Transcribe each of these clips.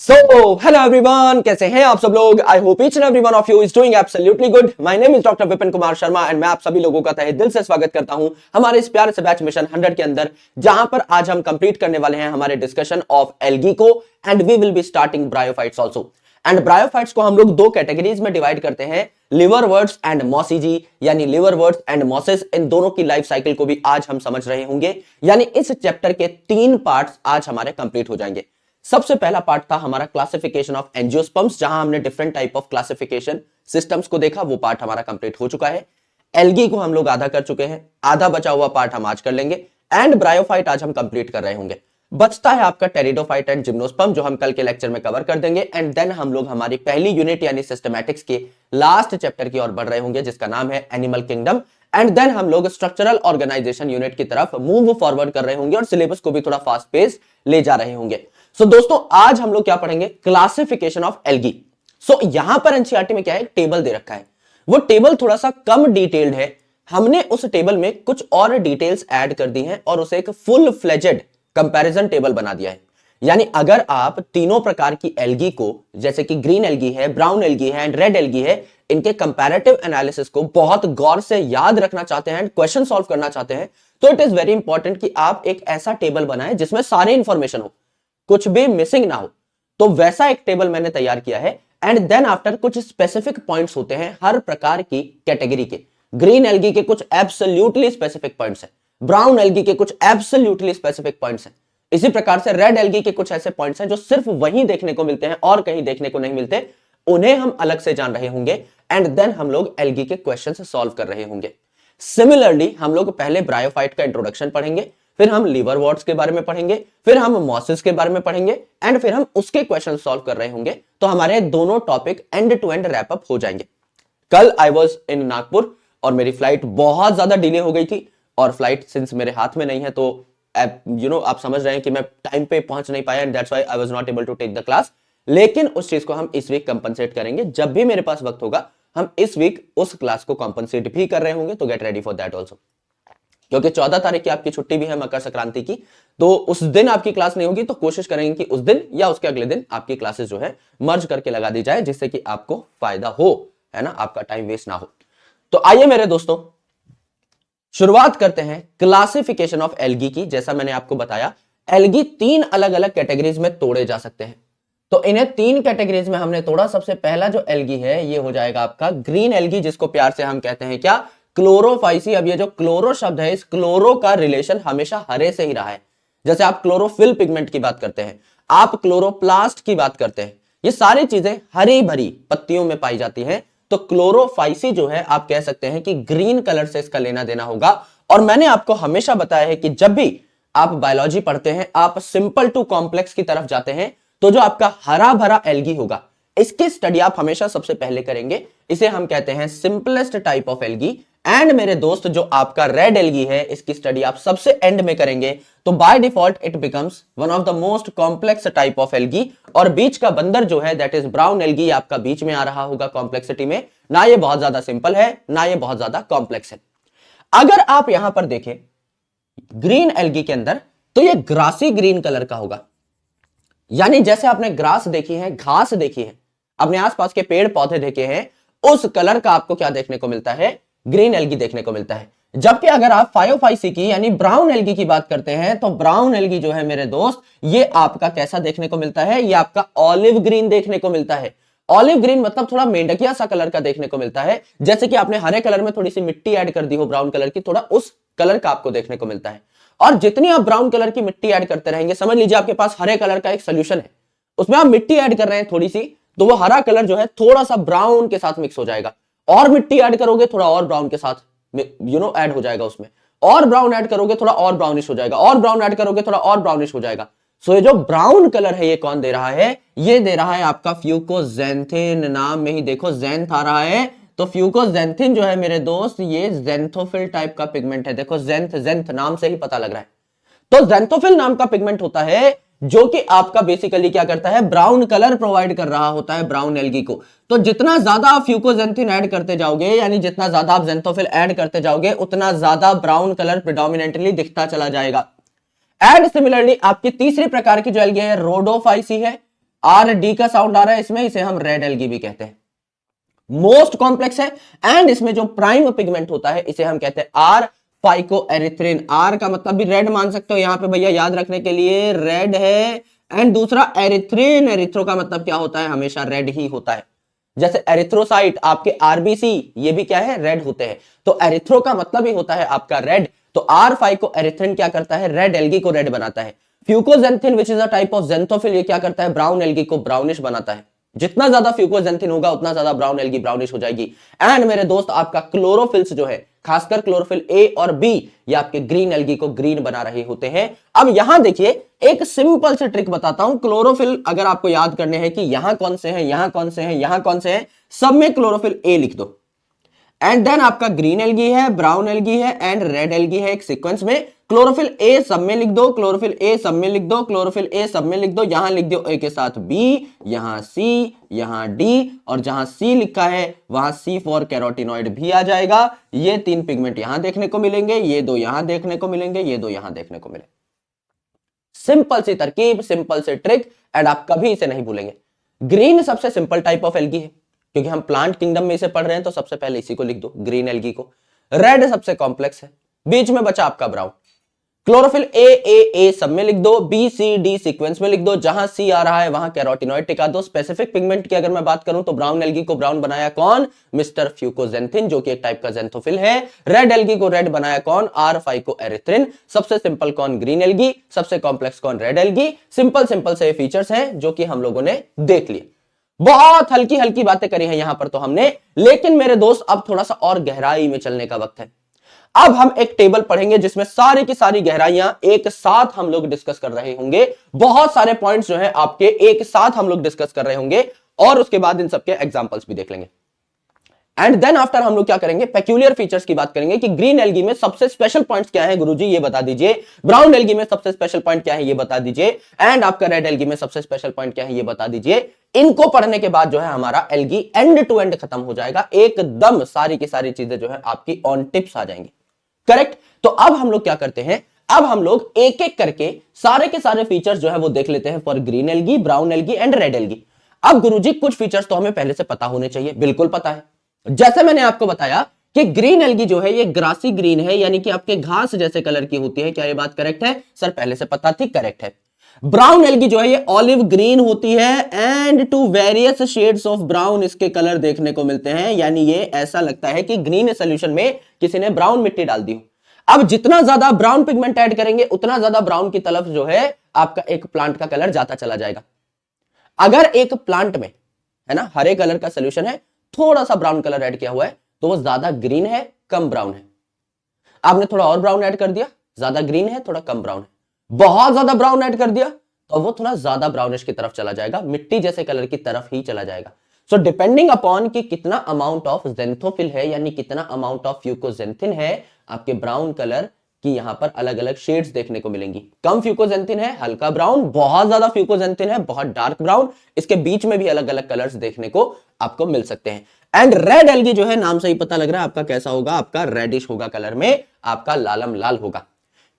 So hello everyone, कैसे हैं आप सब लोग। I hope each and every one of you is doing absolutely good. My name is doctor Vipin Kumar Sharma and मैं आप सभी लोगों का तहे दिल से स्वागत करता हूं हमारे इस प्यारे से बैच मिशन 100 के अंदर, जहां पर आज हम कंप्लीट करने वाले हैं हमारे डिस्कशन ऑफ एल्गी को and we will be starting bryophytes also. And bryophytes को हम लोग दो कैटेगरीज में डिवाइड करते हैं, लिवरवर्ट्स एंड मॉसिजी, यानी लिवरवर्ट्स एंड मॉसेस। इन दोनों की लाइफ साइकिल को भी आज हम समझ रहे होंगे, यानी इस चैप्टर के 3 पार्ट्स आज हमारे कंप्लीट हो जाएंगे। सबसे पहला पार्ट था हमारा क्लासिफिकेशन ऑफ एंजियोस्पर्म्स, जहां हमने different type of classification systems को देखा, वो पार्ट हमारा कंप्लीट हो चुका है। एल्गी को हम लोग आधा कर चुके हैं, आधा बचा हुआ पार्ट हम आज कर लेंगे। एंड ब्रायोफाइट आज हम कंप्लीट कर रहे होंगे। बचता है आपका टेरिडोफाइट एंड जिम्नोस्पर्म, जो हम कल के लेक्चर में कवर कर देंगे। एंड देन हम लोग हमारी पहली यूनिट यानी सिस्टमैटिक्स के लास्ट चैप्टर की ओर बढ़ रहे होंगे, जिसका नाम है एनिमल किंगडम। एंड देन हम लोग स्ट्रक्चरल ऑर्गेनाइजेशन यूनिट की तरफ मूव फॉरवर्ड कर रहे होंगे और सिलेबस को भी थोड़ा फास्ट पेस ले जा रहे होंगे। सो दोस्तों, आज हम लोग क्या पढ़ेंगे, क्लासिफिकेशन ऑफ एल्गी। सो यहां पर एनसीईआरटी में क्या है, टेबल दे रखा है। वो टेबल थोड़ा सा कम डिटेल्ड है, हमने उस टेबल में कुछ और डिटेल्स ऐड कर दी हैं और उसे एक फुल फ्लेजेड कंपैरिजन टेबल बना दिया है। यानी अगर आप तीनों प्रकार की एल्गी को, जैसे कि ग्रीन एल्गी है, ब्राउन एल्गी है एंड रेड एल्गी है, इनके कंपैरेटिव एनालिसिस को बहुत गौर से याद रखना चाहते हैं एंड क्वेश्चन सॉल्व करना चाहते हैं, तो इट इज वेरी इंपॉर्टेंट कि आप एक ऐसा टेबल बनाएं जिसमें सारी इंफॉर्मेशन हो, कुछ भी मिसिंग ना हो। तो वैसा एक टेबल मैंने तैयार किया है। एंड देन आफ्टर कुछ स्पेसिफिक पॉइंट्स होते हैं हर प्रकार की कैटेगरी के। ग्रीन एल्गी के कुछ एब्सोल्युटली स्पेसिफिक पॉइंट्स हैं, ब्राउन एल्गी के कुछ एब्सोल्युटली स्पेसिफिक पॉइंट्स हैं, इसी प्रकार से रेड एल्गी के कुछ ऐसे पॉइंट्स हैं जो सिर्फ वहीं देखने को मिलते हैं और कहीं देखने को नहीं मिलते, उन्हें हम अलग से जान रहे होंगे। एंड देन हम लोग एल्गी के क्वेश्चंस सॉल्व कर रहे होंगे। सिमिलरली हम लोग पहले ब्रायोफाइट का इंट्रोडक्शन पढ़ेंगे, फिर हम लिवरवर्ट्स के बारे में पढ़ेंगे, फिर हम मॉसेस के बारे में पढ़ेंगे एंड फिर हम उसके क्वेश्चन सॉल्व कर रहे होंगे। तो हमारे दोनों topic end to end wrap up हो जाएंगे। कल आई वाज इन नागपुर और मेरी फ्लाइट बहुत ज्यादा डिले हो गई थी, और फ्लाइट सिंस मेरे हाथ में नहीं है तो आप समझ रहे हैं कि मैं टाइम पे पहुंच नहीं पाया and that's why I was not able to take the class. लेकिन उस चीज को हम इस वीक कंपनसेट करेंगे। जब भी मेरे पास वक्त होगा हम इस वीक उस क्लास को कंपनसेट भी कर रहे होंगे, तो get ready for that also. क्योंकि 14 तारीख की आपकी छुट्टी भी है, मकर संक्रांति की, तो उस दिन आपकी क्लास नहीं होगी, तो कोशिश करेंगे कि उस दिन या उसके अगले दिन आपकी क्लासेस जो है मर्ज करके लगा दी जाए, जिससे कि आपको फायदा हो, है ना, आपका टाइम वेस्ट ना हो। तो आइए मेरे दोस्तों, शुरुआत करते हैं क्लासिफिकेशन ऑफ एल्गी की। जैसा मैंने आपको बताया, एल्गी 3 अलग अलग कैटेगरीज में तोड़े जा सकते हैं। तो इन्हें 3 कैटेगरीज में हमने तोड़ा। सबसे पहला जो एल्गी है ये हो जाएगा आपका ग्रीन एल्गी, जिसको प्यार से हम कहते हैं क्या, क्लोरोफाइसी। अब ये जो क्लोरो शब्द है, इस क्लोरो का रिलेशन हमेशा हरे से ही रहा है। जैसे आप क्लोरोफिल पिगमेंट की बात करते हैं, आप क्लोरोप्लास्ट की बात करते हैं, ये सारी चीजें हरी भरी पत्तियों में पाई जाती हैं। तो क्लोरोफाइसी जो है, आप कह सकते हैं कि ग्रीन कलर से इसका लेना देना होगा। और मैंने आपको हमेशा बताया है कि जब भी आप बायोलॉजी पढ़ते हैं, आप सिंपल टू कॉम्प्लेक्स की तरफ जाते हैं, तो जो आपका हरा भरा एल्गी होगा, इसकी स्टडी आप हमेशा सबसे पहले करेंगे। इसे हम कहते हैं simplest type of algae. And मेरे दोस्त, जो आपका रेड एल्गी है, इसकी स्टडी आप सबसे एंड में करेंगे। तो by default it becomes one of the most complex type of algae. और बीच का बंदर जो है, दैट इज ब्राउन एल्गी, आपका बीच में आ रहा होगा कॉम्प्लेक्सिटी में। ना ये बहुत ज्यादा सिंपल है, ना ये बहुत ज्यादा कॉम्प्लेक्स है। अगर आप यहां पर देखें ग्रीन एल्गी के अंदर, तो ये ग्रासी ग्रीन कलर का होगा। यानी जैसे आपने ग्रास देखी है, घास देखी है, अपने आसपास के पेड़ पौधे देखे हैं, उस कलर का आपको क्या देखने को मिलता है, ग्रीन एल्गी देखने को मिलता है। जबकि अगर आप फायोफाइसी की यानी ब्राउन एल्गी की बात करते हैं, तो ब्राउन एल्गी जो है मेरे दोस्त, ये आपका कैसा देखने को मिलता है, ये आपका ऑलिव ग्रीन देखने को मिलता है। ऑलिव ग्रीन मतलब थोड़ा मेंढकिया सा कलर का देखने को मिलता है। जैसे कि आपने हरे कलर में थोड़ी सी मिट्टी ऐड कर दी हो ब्राउन कलर की, थोड़ा उस कलर का आपको देखने को मिलता है। और जितनी आप ब्राउन कलर की मिट्टी ऐड करते रहेंगे, समझ लीजिए आपके पास हरे कलर का एक सोल्यूशन है, उसमें आप मिट्टी ऐड कर रहे हैं थोड़ी सी, तो वो हरा कलर जो है थोड़ा सा ब्राउन के साथ मिक्स हो जाएगा। और मिट्टी ऐड करोगे, थोड़ा और ब्राउन के साथ ऐड हो जाएगा उसमें। और ब्राउन ऐड करोगे, थोड़ा और ब्राउनिश हो जाएगा। और ब्राउन ऐड करोगे, थोड़ा और ब्राउनिश हो जाएगा। सो ये जो ब्राउन कलर है, ये कौन दे रहा है, ये दे रहा है आपका फ्यूकोजेंथिन। नाम में ही देखो जेंथ आ रहा है, तो फ्यूकोजेंथिन जो है मेरे दोस्त, ये जेंथोफिल टाइप का पिगमेंट है। देखो जेंथ, जेंथ नाम से ही पता लग रहा है। तो जेंथोफिल नाम का पिगमेंट होता है, जो कि आपका बेसिकली क्या करता है, ब्राउन कलर प्रोवाइड कर रहा होता है ब्राउन एल्गी को। तो जितना ज्यादा आप फ्यूकोजेंथिन ऐड करते जाओगे, यानी जितना ज्यादा आप जेंथोफिल ऐड करते जाओगे, उतना ज्यादा ब्राउन कलर प्रिडोमिनेंटली दिखता चला जाएगा। एंड सिमिलरली आपकी तीसरी प्रकार की जो एल्गी है, रोडोफाइसी है। आर डी का साउंड आ रहा है इसमें, इसे हम रेड एल्गी भी कहते हैं। मोस्ट कॉम्प्लेक्स है एंड इसमें जो प्राइम पिगमेंट होता है इसे हम कहते हैं आर फाइकोएरिथ्रिन। आर का मतलब भी रेड मान सकते हो यहां पे भैया, याद रखने के लिए रेड है। एंड दूसरा एरिथ्रिन, एरिथ्रो का मतलब क्या होता है, हमेशा रेड ही होता है। जैसे एरिथ्रोसाइट आपके आरबीसी ये भी क्या है, रेड होते हैं। तो एरिथ्रो का मतलब ही होता है आपका रेड। तो आर फाइकोएरिथ्रिन क्या करता है, रेड एल्गी को रेड बनाता है। Fucoxanthin which is a type of xanthophyll, ये क्या करता है, ब्राउन एल्गी को ब्राउनिश बनाता है। जितना ज्यादा फ्यूकोजेंथिन होगा उतना ज्यादा ब्राउन एल्गी ब्राउनिश हो जाएगी। एंड मेरे दोस्त आपका क्लोरोफिल्स जो है, खासकर क्लोरोफिल ए और बी, ये आपके ग्रीन एल्गी को ग्रीन बना रहे होते हैं। अब यहां देखिए एक सिंपल से ट्रिक बताता हूं। क्लोरोफिल अगर आपको याद करने हैं कि यहां कौन से हैं, यहां कौन से हैं, यहां कौन से हैं, सब में क्लोरोफिल ए लिख दो। एंड देन आपका ग्रीन एल्गी है, ब्राउन एल्गी है एंड रेड एल्गी है एक सीक्वेंस में। क्लोरोफिल ए सब में लिख दो, क्लोरोफिल ए सब में लिख दो, क्लोरोफिल ए सब में लिख दो। यहां लिख दो ए के साथ बी, यहां सी, यहां डी, और जहां सी लिखा है वहां सी फॉर कैरोटिनॉइड भी आ जाएगा। ये 3 पिगमेंट यहां देखने को मिलेंगे, ये 2 यहां देखने को मिलेंगे, ये 2 यहां देखने को मिलेंगे। सिंपल सी तरकीब, सिंपल से ट्रिक, एंड आप कभी इसे नहीं भूलेंगे। ग्रीन सबसे सिंपल टाइप ऑफ एल्गी है, क्योंकि हम प्लांट किंगडम में इसे पढ़ रहे हैं, तो सबसे पहले इसी को लिख दो, ग्रीन एल्गी को। रेड सबसे कॉम्प्लेक्स है, बीच में बचा आपका ब्राउन। क्लोरोफिल ए सब में लिख दो, बी सी डी सीक्वेंस में लिख दो। जहां सी आ रहा है वहां कैरोटिनॉइड टिका दो। स्पेसिफिक पिगमेंट की अगर मैं बात करूं तो ब्राउन एल्गी को ब्राउन बनाया कौन, मिस्टर फ्यूकोजेंथिन, जो कि एक टाइप का जेंथोफिल है। रेड एल्गी को रेड बनाया कौन, आर फाइकोएरिथ्रिन। सबसे सिंपल कौन, ग्रीन एल्गी। सबसे कॉम्प्लेक्स कौन, रेड एल्गी। सिंपल सिंपल से फीचर्स हैं जो कि हम लोगों ने देख लिए। बहुत हल्की हल्की बातें करी हैं यहां पर तो हमने, लेकिन मेरे दोस्त अब थोड़ा सा और गहराई में चलने का वक्त है। अब हम एक टेबल पढ़ेंगे जिसमें सारी की सारी गहराइयां एक साथ हम लोग डिस्कस कर रहे होंगे। बहुत सारे पॉइंट्स जो है आपके एक साथ हम लोग डिस्कस कर रहे होंगे, और उसके बाद इन सबके एग्जांपल्स भी देख लेंगे। एंड देन आफ्टर हम लोग क्या करेंगे, पेक्यूलियर फीचर्स की बात करेंगे कि ग्रीन एल्गी में सबसे स्पेशल पॉइंट्स क्या है गुरुजी ये बता दीजिए, ब्राउन एल्गी में सबसे स्पेशल पॉइंट क्या है ये बता दीजिए, एंड आपका रेड एल्गी में सबसे स्पेशल पॉइंट क्या है ये बता दीजिए। इनको पढ़ने के बाद जो है हमारा एल्गी एंड टू एंड खत्म हो जाएगा, एकदम सारी की सारी चीजें जो है आपकी ऑन टिप्स आ जाएंगी। करेक्ट। तो अब हम लोग क्या करते हैं, अब हम लोग एक एक करके सारे के सारे फीचर्स जो है वो देख लेते हैं for green algae, brown algae and red algae. अब गुरुजी कुछ फीचर्स तो हमें पहले से पता होने चाहिए, बिल्कुल पता है। जैसे मैंने आपको बताया कि ग्रीन एल्गी जो है ये ग्रासी ग्रीन है, यानी कि आपके घास जैसे कलर की होती है। क्या ये बात करेक्ट है सर, पहले से पता थी, करेक्ट है। ब्राउन एल्गी जो है ये ऑलिव ग्रीन होती है and to various shades of brown इसके कलर देखने को मिलते हैं, यानी ये ऐसा लगता है कि ग्रीन सोल्यूशन में किसी ने ब्राउन मिट्टी डाल दी हो। अब जितना ज्यादा ब्राउन पिगमेंट ऐड करेंगे उतना ज्यादा ब्राउन की तरफ जो है आपका एक प्लांट का कलर जाता चला जाएगा। अगर एक प्लांट में है ना हरे कलर का सोल्यूशन है, थोड़ा सा ब्राउन कलर ऐड किया हुआ है, तो वो ज्यादा ग्रीन है कम ब्राउन है। आपने थोड़ा और ब्राउन ऐड कर दिया, ज्यादा ग्रीन है थोड़ा कम ब्राउन है। बहुत ज्यादा ब्राउन ऐड कर दिया तो वो थोड़ा ज्यादा ब्राउनिश की तरफ चला जाएगा, मिट्टी जैसे कलर की तरफ ही चला जाएगा। सो डिपेंडिंग अपॉन कि कितना अमाउंट ऑफ जेंथोफिल है, यानी कितना अमाउंट ऑफ फ्यूकोजेंथिन है, आपके ब्राउन कलर की यहां पर अलग अलग शेड्स देखने को मिलेंगी। कम फ्यूकोजेंथिन है हल्का ब्राउन, बहुत ज्यादा फ्यूकोजेंथिन है बहुत डार्क ब्राउन, इसके बीच में भी अलग अलग कलर्स देखने को आपको मिल सकते हैं। एंड रेड एल्गी जो है नाम से ही पता लग रहा है आपका कैसा होगा, आपका रेडिश होगा कलर में, आपका लालम लाल होगा।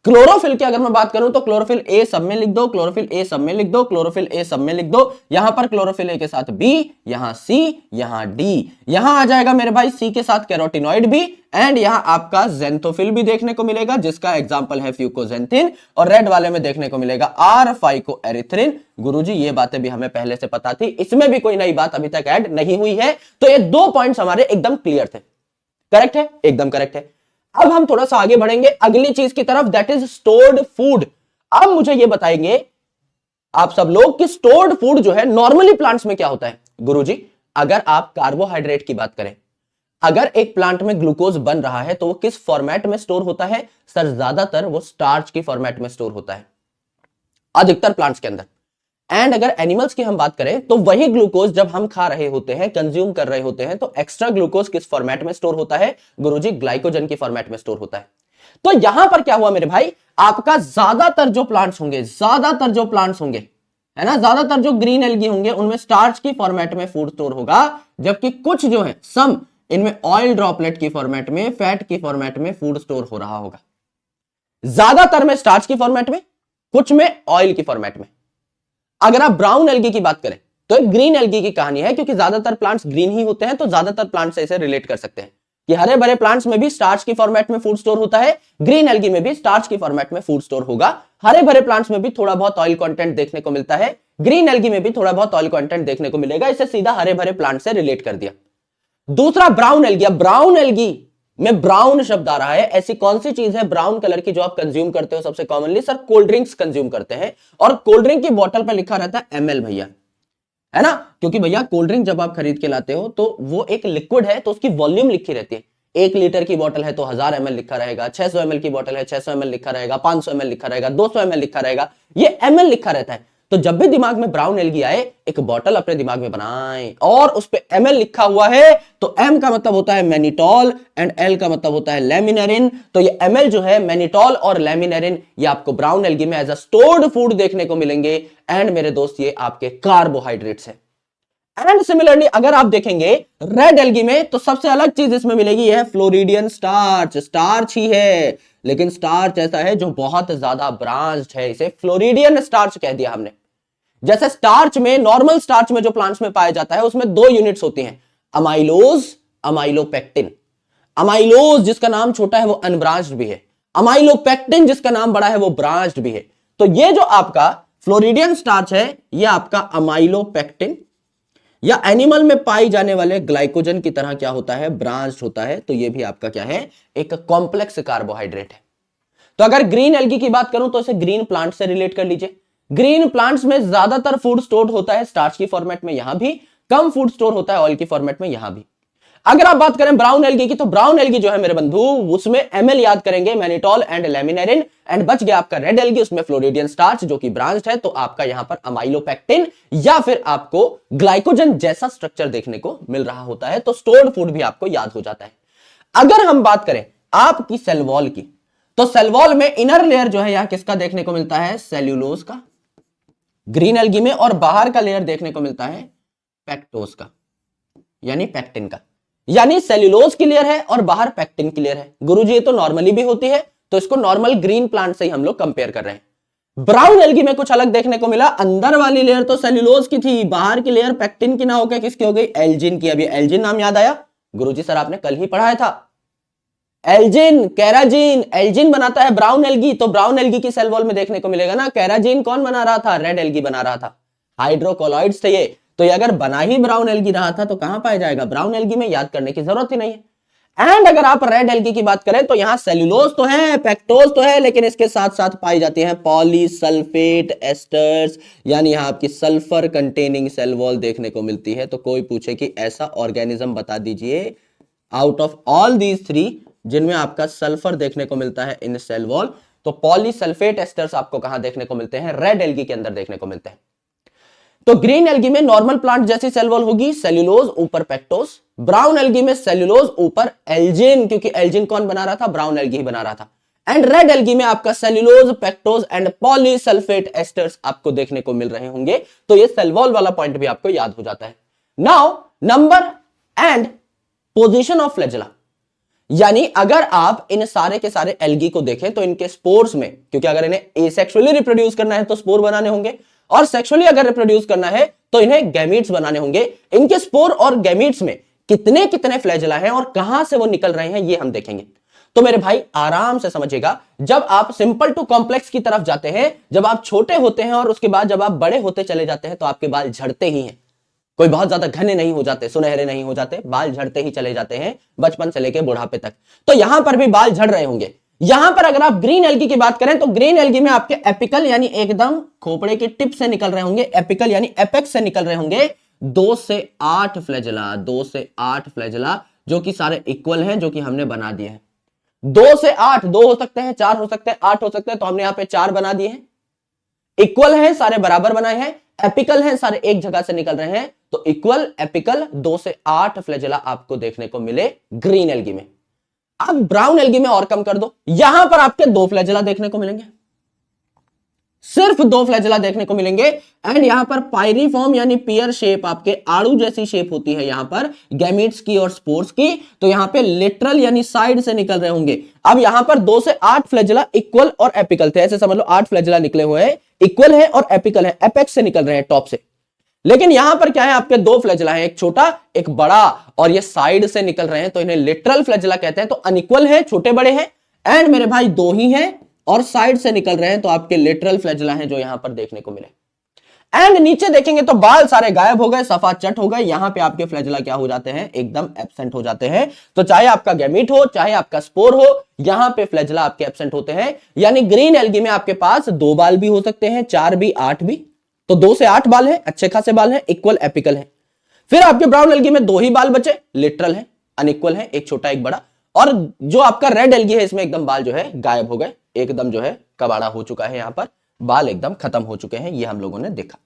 क्लोरोफिल की अगर मैं बात करूं तो क्लोरोफिल ए सब में लिख दो, क्लोरोफिल ए सब में लिख दो, क्लोरोफिल ए सब में लिख दो। यहां पर क्लोरोफिल ए के साथ बी, यहां सी, यहां डी, यहां आ जाएगा मेरे भाई सी के साथ कैरोटिनॉइड भी, एंड यहां आपका जेंथोफिल भी देखने को मिलेगा जिसका एग्जांपल है फ्यूकोजेंथिन, और रेड वाले में देखने को मिलेगा आर फाइकोएरिथ्रिन। गुरुजी ये बातें भी हमें पहले से पता थी, इसमें भी कोई नई बात अभी तक ऐड नहीं हुई है। तो ये 2 पॉइंट्स हमारे एकदम क्लियर थे। करेक्ट है, एकदम करेक्ट है। अब हम थोड़ा सा आगे बढ़ेंगे अगली चीज की तरफ, दैट इज स्टोर्ड फूड। अब मुझे ये बताएंगे आप सब लोग कि स्टोर्ड फूड जो है नॉर्मली प्लांट्स में क्या होता है। गुरुजी अगर आप कार्बोहाइड्रेट की बात करें, अगर एक प्लांट में ग्लूकोज बन रहा है तो वो किस फॉर्मेट में स्टोर होता है सर, ज्यादातर वो स्टार्च की फॉर्मेट में स्टोर होता है अधिकतर प्लांट्स के अंदर। एंड अगर एनिमल्स की हम बात करें तो वही ग्लूकोज जब हम खा रहे होते हैं, कंज्यूम कर रहे होते हैं, तो एक्स्ट्रा ग्लूकोज किस फॉर्मेट में स्टोर होता है गुरुजी, ग्लाइकोजन की फॉर्मेट में स्टोर होता है। तो यहां पर क्या हुआ मेरे भाई, आपका ज्यादातर जो प्लांट्स होंगे, है ना, ज्यादातर जो ग्रीन एल्गी होंगे उनमें स्टार्च की फॉर्मेट में फूड स्टोर होगा, जबकि कुछ जो है सम इनमें ऑयल ड्रॉपलेट की फॉर्मेट में, फैट की फॉर्मेट में फूड स्टोर हो रहा होगा। ज्यादातर में स्टार्च की फॉर्मेट में, कुछ में ऑयल की फॉर्मेट में। अगर आप ब्राउन एल्गी की बात करें तो एक ग्रीन एल्गी की कहानी है, क्योंकि ज्यादातर प्लांट्स ग्रीन ही होते हैं, तो ज्यादातर प्लांट्स से इसे रिलेट कर सकते हैं कि हरे भरे प्लांट्स में भी स्टार्च की फॉर्मेट में फूड स्टोर होता है, ग्रीन एल्गी में भी स्टार्च की फॉर्मेट में फूड स्टोर होगा। हरे भरे प्लांट्स में भी थोड़ा बहुत ऑयल कंटेंट देखने को मिलता है, ग्रीन एल्गी में भी थोड़ा बहुत ऑयल कंटेंट देखने को मिलेगा। इसे सीधा हरे भरे प्लांट से रिलेट कर दिया। दूसरा ब्राउन एल्गी। ब्राउन एल्गी में ब्राउन शब्द आ रहा है, ऐसी कौन सी चीज है ब्राउन कलर की जो आप कंज्यूम करते हो सबसे commonly? Sir cold drinks consume करते हैं, और कोल्ड ड्रिंक की बोतल पर लिखा रहता है एमएल भैया, है ना, क्योंकि भैया कोल्ड ड्रिंक जब आप खरीद के लाते हो तो वो एक लिक्विड है, तो उसकी वॉल्यूम लिखी रहती है। 1 लीटर की बोतल है तो 1000 ml लिखा रहेगा, 600 ml की बोतल है 600 ml लिखा रहेगा, 500 ml लिखा रहेगा, 200 ml लिखा रहेगा, ये ml लिखा रहता है। तो जब भी दिमाग में ब्राउन एल्गी आए, एक बोतल अपने दिमाग में बनाएं और उस पे ml लिखा हुआ है, तो m का मतलब होता है मैनिटॉल एंड l का मतलब होता है लैमिनेरिन। तो ये ml जो है मैनिटॉल और लैमिनेरिन, ये आपको ब्राउन एल्गी में एज अ स्टोर्ड फूड देखने को मिलेंगे। एंड मेरे दोस्त ये आपके कार्बोहाइड्रेट्स है। एंड सिमिलरली अगर आप देखेंगे रेड एल्गी में, तो सबसे अलग चीज इसमें मिलेगी, यह फ्लोरिडियन स्टार्च। स्टार्च ही है, लेकिन स्टार्च ऐसा है जो बहुत ज्यादा ब्रांच्ड है, इसे फ्लोरिडियन स्टार्च कह दिया हमने। जैसे स्टार्च में, नॉर्मल स्टार्च में जो प्लांट्स में पाया जाता है उसमें 2 यूनिट्स होती हैं, अमाइलोज, अमाइलोपेक्टिन। अमाइलोज जिसका नाम छोटा है वो अनब्रांच्ड भी है, अमाइलोपेक्टिन जिसका नाम बड़ा है वो ब्रांच्ड भी है। तो ये जो आपका फ्लोरिडियन स्टार्च है, ये आपका अमाइलोपेक्टिन या एनिमल में पाई जाने वाले ग्लाइकोजन की तरह क्या होता है, ब्रांच्ड होता है। तो ये भी आपका क्या है, एक कॉम्प्लेक्स कार्बोहाइड्रेट है। तो अगर ग्रीन एल्गी की बात करूं तो इसे ग्रीन प्लांट से रिलेट कर लीजिए। ग्रीन प्लांट्स में ज्यादातर फूड स्टोर होता है स्टार्च की फॉर्मेट में, यहां भी कम फूड स्टोर होता है ऑयल की फॉर्मेट में, यहां भी। अगर आप बात करें ब्राउन एल्गी की, तो ब्राउन एल्गी जो है मेरे बंधु, उसमें एमएल याद करेंगे, मैनिटॉल एंड लैमिनेरिन। एंड बच गया आपका रेड एल्गी, उसमें फ्लोरिडियन स्टार्च जो कि ब्रांच्ड है, तो आपका यहां पर अमाइलोपेक्टिन या फिर आपको ग्लाइकोजन जैसा स्ट्रक्चर देखने को मिल रहा होता है। तो स्टोर्ड फूड भी आपको याद हो जाता है। अगर हम बात करें आपकी सेल वॉल की, तो सेल वॉल में इनर लेयर जो है यहां किसका देखने को मिलता है, सेल्यूलोज का, ग्रीन एल्गी में, और बाहर का लेयर देखने को मिलता है पेक्टोज का, यानी पेक्टिन का। यानी सेल्यूलोज की लेयर है और बाहर पेक्टिन की लेयर है। गुरुजी ये तो नॉर्मली भी होती है, तो इसको नॉर्मल ग्रीन प्लांट से ही हम लोग कंपेयर कर रहे हैं। ब्राउन एल्गी में कुछ अलग देखने को मिला, अंदर वाली लेयर तो सेल्यूलोज की थी, बाहर की लेयर पेक्टिन की ना होकर किसकी हो गई, एल्जिन की। अभी एल्जिन नाम याद आया? गुरुजी सर आपने कल ही पढ़ाया था, एल्जिन, कैराजीन। एल्जिन बनाता है ब्राउन एल्गी, तो ब्राउन एल्गी की सेल वॉल में देखने को मिलेगा ना। कैराजीन कौन बना रहा था, रेड एल्गी बना रहा था, हाइड्रोकोलॉइड्स थे ये। तो ये अगर बना ही ब्राउन एल्गी रहा था तो कहां पाया जाएगा, ब्राउन एल्गी में, याद करने की जरूरत ही नहीं है। एंड अगर आप रेड एल्गी की बात करें तो यहां सेल्यूलोज तो है, पेक्टोज तो है, लेकिन इसके साथ साथ पाई जाती है पॉलीसल्फेट एस्टर्स, यानी यहां आपकी सल्फर कंटेनिंग सेल वॉल देखने को मिलती है। तो कोई पूछे कि ऐसा ऑर्गेनिज्म बता दीजिए आउट ऑफ ऑल दीज 3 जिनमें आपका सल्फर देखने को मिलता है इन सेल वॉल, तो पॉलीसल्फेट एस्टर्स आपको कहां देखने को मिलते हैं, रेड एल्गी के अंदर देखने को मिलते हैं। तो ग्रीन एल्गी में नॉर्मल प्लांट जैसी सेल वॉल होगी, सेल्यूलोज ऊपर पेक्टोज। ब्राउन एल्गी में सेल्यूलोज ऊपर एल्जिन, क्योंकि एल्जिन कौन बना रहा था, ब्राउन एल्गी ही बना रहा था। एंड रेड एल्गी में आपका cellulose, pectose and polysulphate asters आपको देखने को मिल रहे होंगे। तो ये सेल वॉल वाला पॉइंट भी आपको याद हो जाता है। Now number and position of flagella, यानी अगर आप इन सारे के सारे एल्गी को देखें तो इनके स्पोर्स में, क्योंकि अगर इन्हें एसेक्सुअली रिप्रोड्यूस करना है तो स्पोर बनाने होंगे, और सेक्सुअली अगर रिप्रोड्यूस करना है तो इन्हें गैमीट्स बनाने होंगे। इनके स्पोर और गैमीट्स में कितने कितने फ्लैजेला हैं और कहां से वो निकल रहे हैं, ये हम देखेंगे। तो मेरे भाई आराम से समझिएगा, जब आप सिंपल टू कॉम्प्लेक्स की तरफ जाते हैं, जब आप छोटे होते हैं और उसके बाद जब आप बड़े होते चले जाते हैं, तो आपके बाल झड़ते ही हैं। कोई बहुत ज्यादा घने नहीं हो जाते, सुनहरे नहीं हो जाते, बाल झड़ते ही चले जाते हैं बचपन से लेकर बुढ़ापे तक। तो यहां पर भी बाल झड़ रहे होंगे। यहां पर अगर आप ग्रीन एल्गी की बात करें तो ग्रीन एल्गी में आपके एपिकल यानी एकदम खोपड़े की टिप से निकल रहे होंगे, एपिकल यानी एपेक्स से निकल रहे होंगे 2 से 8 फ्लैजेला, 2 से 8 फ्लैजेला, जो कि सारे इक्वल हैं, जो कि हमने बना दिए हैं। 2 से 8, 2 हो सकते हैं, 4 हो सकते हैं, 8 हो सकते हैं, तो हमने यहां पे 4 बना दिए हैं। इक्वल हैं, सारे बराबर बनाए हैं, एपिकल हैं, सारे एक जगह से निकल रहे हैं, तो इक्वल एपिकल 2 से 8 फ्लैजेला आपको देखने को मिले ग्रीन एल्गी में। अब ब्राउन एल्गी में और कम कर दो, यहां पर आपके 2 फ्लैजेला देखने को मिलेंगे। सिर्फ 2 फ्लैजेला देखने को मिलेंगे। एंड यहां पर पायरीफॉर्म यानी पियर शेप, आपके आड़ू जैसी शेप होती है यहां पर गैमीट्स की और स्पोर्स की। तो यहां पे लिटरल यानी साइड से निकल रहे होंगे। अब यहां पर 2 से 8 फ्लैजेला इक्वल और एपिकल थे, ऐसे समझ लो 8 फ्लैजेला निकले हुए हैं, इक्वल है और एपिकल है, एपेक्स से निकल रहे हैं, टॉप से। लेकिन यहां पर क्या है, आपके 2 फ्लैजेला हैं, एक छोटा एक बड़ा, और ये साइड से निकल रहे हैं, तो इन्हें लिटरल फ्लैजेला कहते हैं। तो अनइक्वल है, छोटे बड़े हैं, एंड मेरे भाई 2 ही हैं और साइड से निकल रहे हैं, तो आपके लिटरल फ्लैजेला हैं जो यहां पर देखने को मिले। एंड नीचे देखेंगे तो बाल सारे गायब हो गए, सफा चट हो गए, यहां पे आपके फ्लैजेला क्या हो जाते हैं, एकदम एब्सेंट हो जाते हैं। तो चाहे आपका गैमीट हो, चाहे आपका स्पोर हो, यहां पे फ्लैजेला आपके एब्सेंट होते हैं। यानी ग्रीन एल्गी में आपके पास 2 बाल भी हो सकते हैं, 4 भी, 8 भी। तो 2 से 8 बाल है, अच्छे खासे बाल है, इक्वल एपिकल है। फिर आपके ब्राउन एल्गी में 2 ही बाल बचे, लिटरल है, अनइक्वल है, एक छोटा एक बड़ा। और जो आपका रेड एल्गी है, इसमें एकदम बाल जो है गायब हो गए, एकदम जो है कबाड़ा हो चुका है, यहां पर बाल एकदम खत्म हो चुके हैं, ये हम लोगों ने देखा।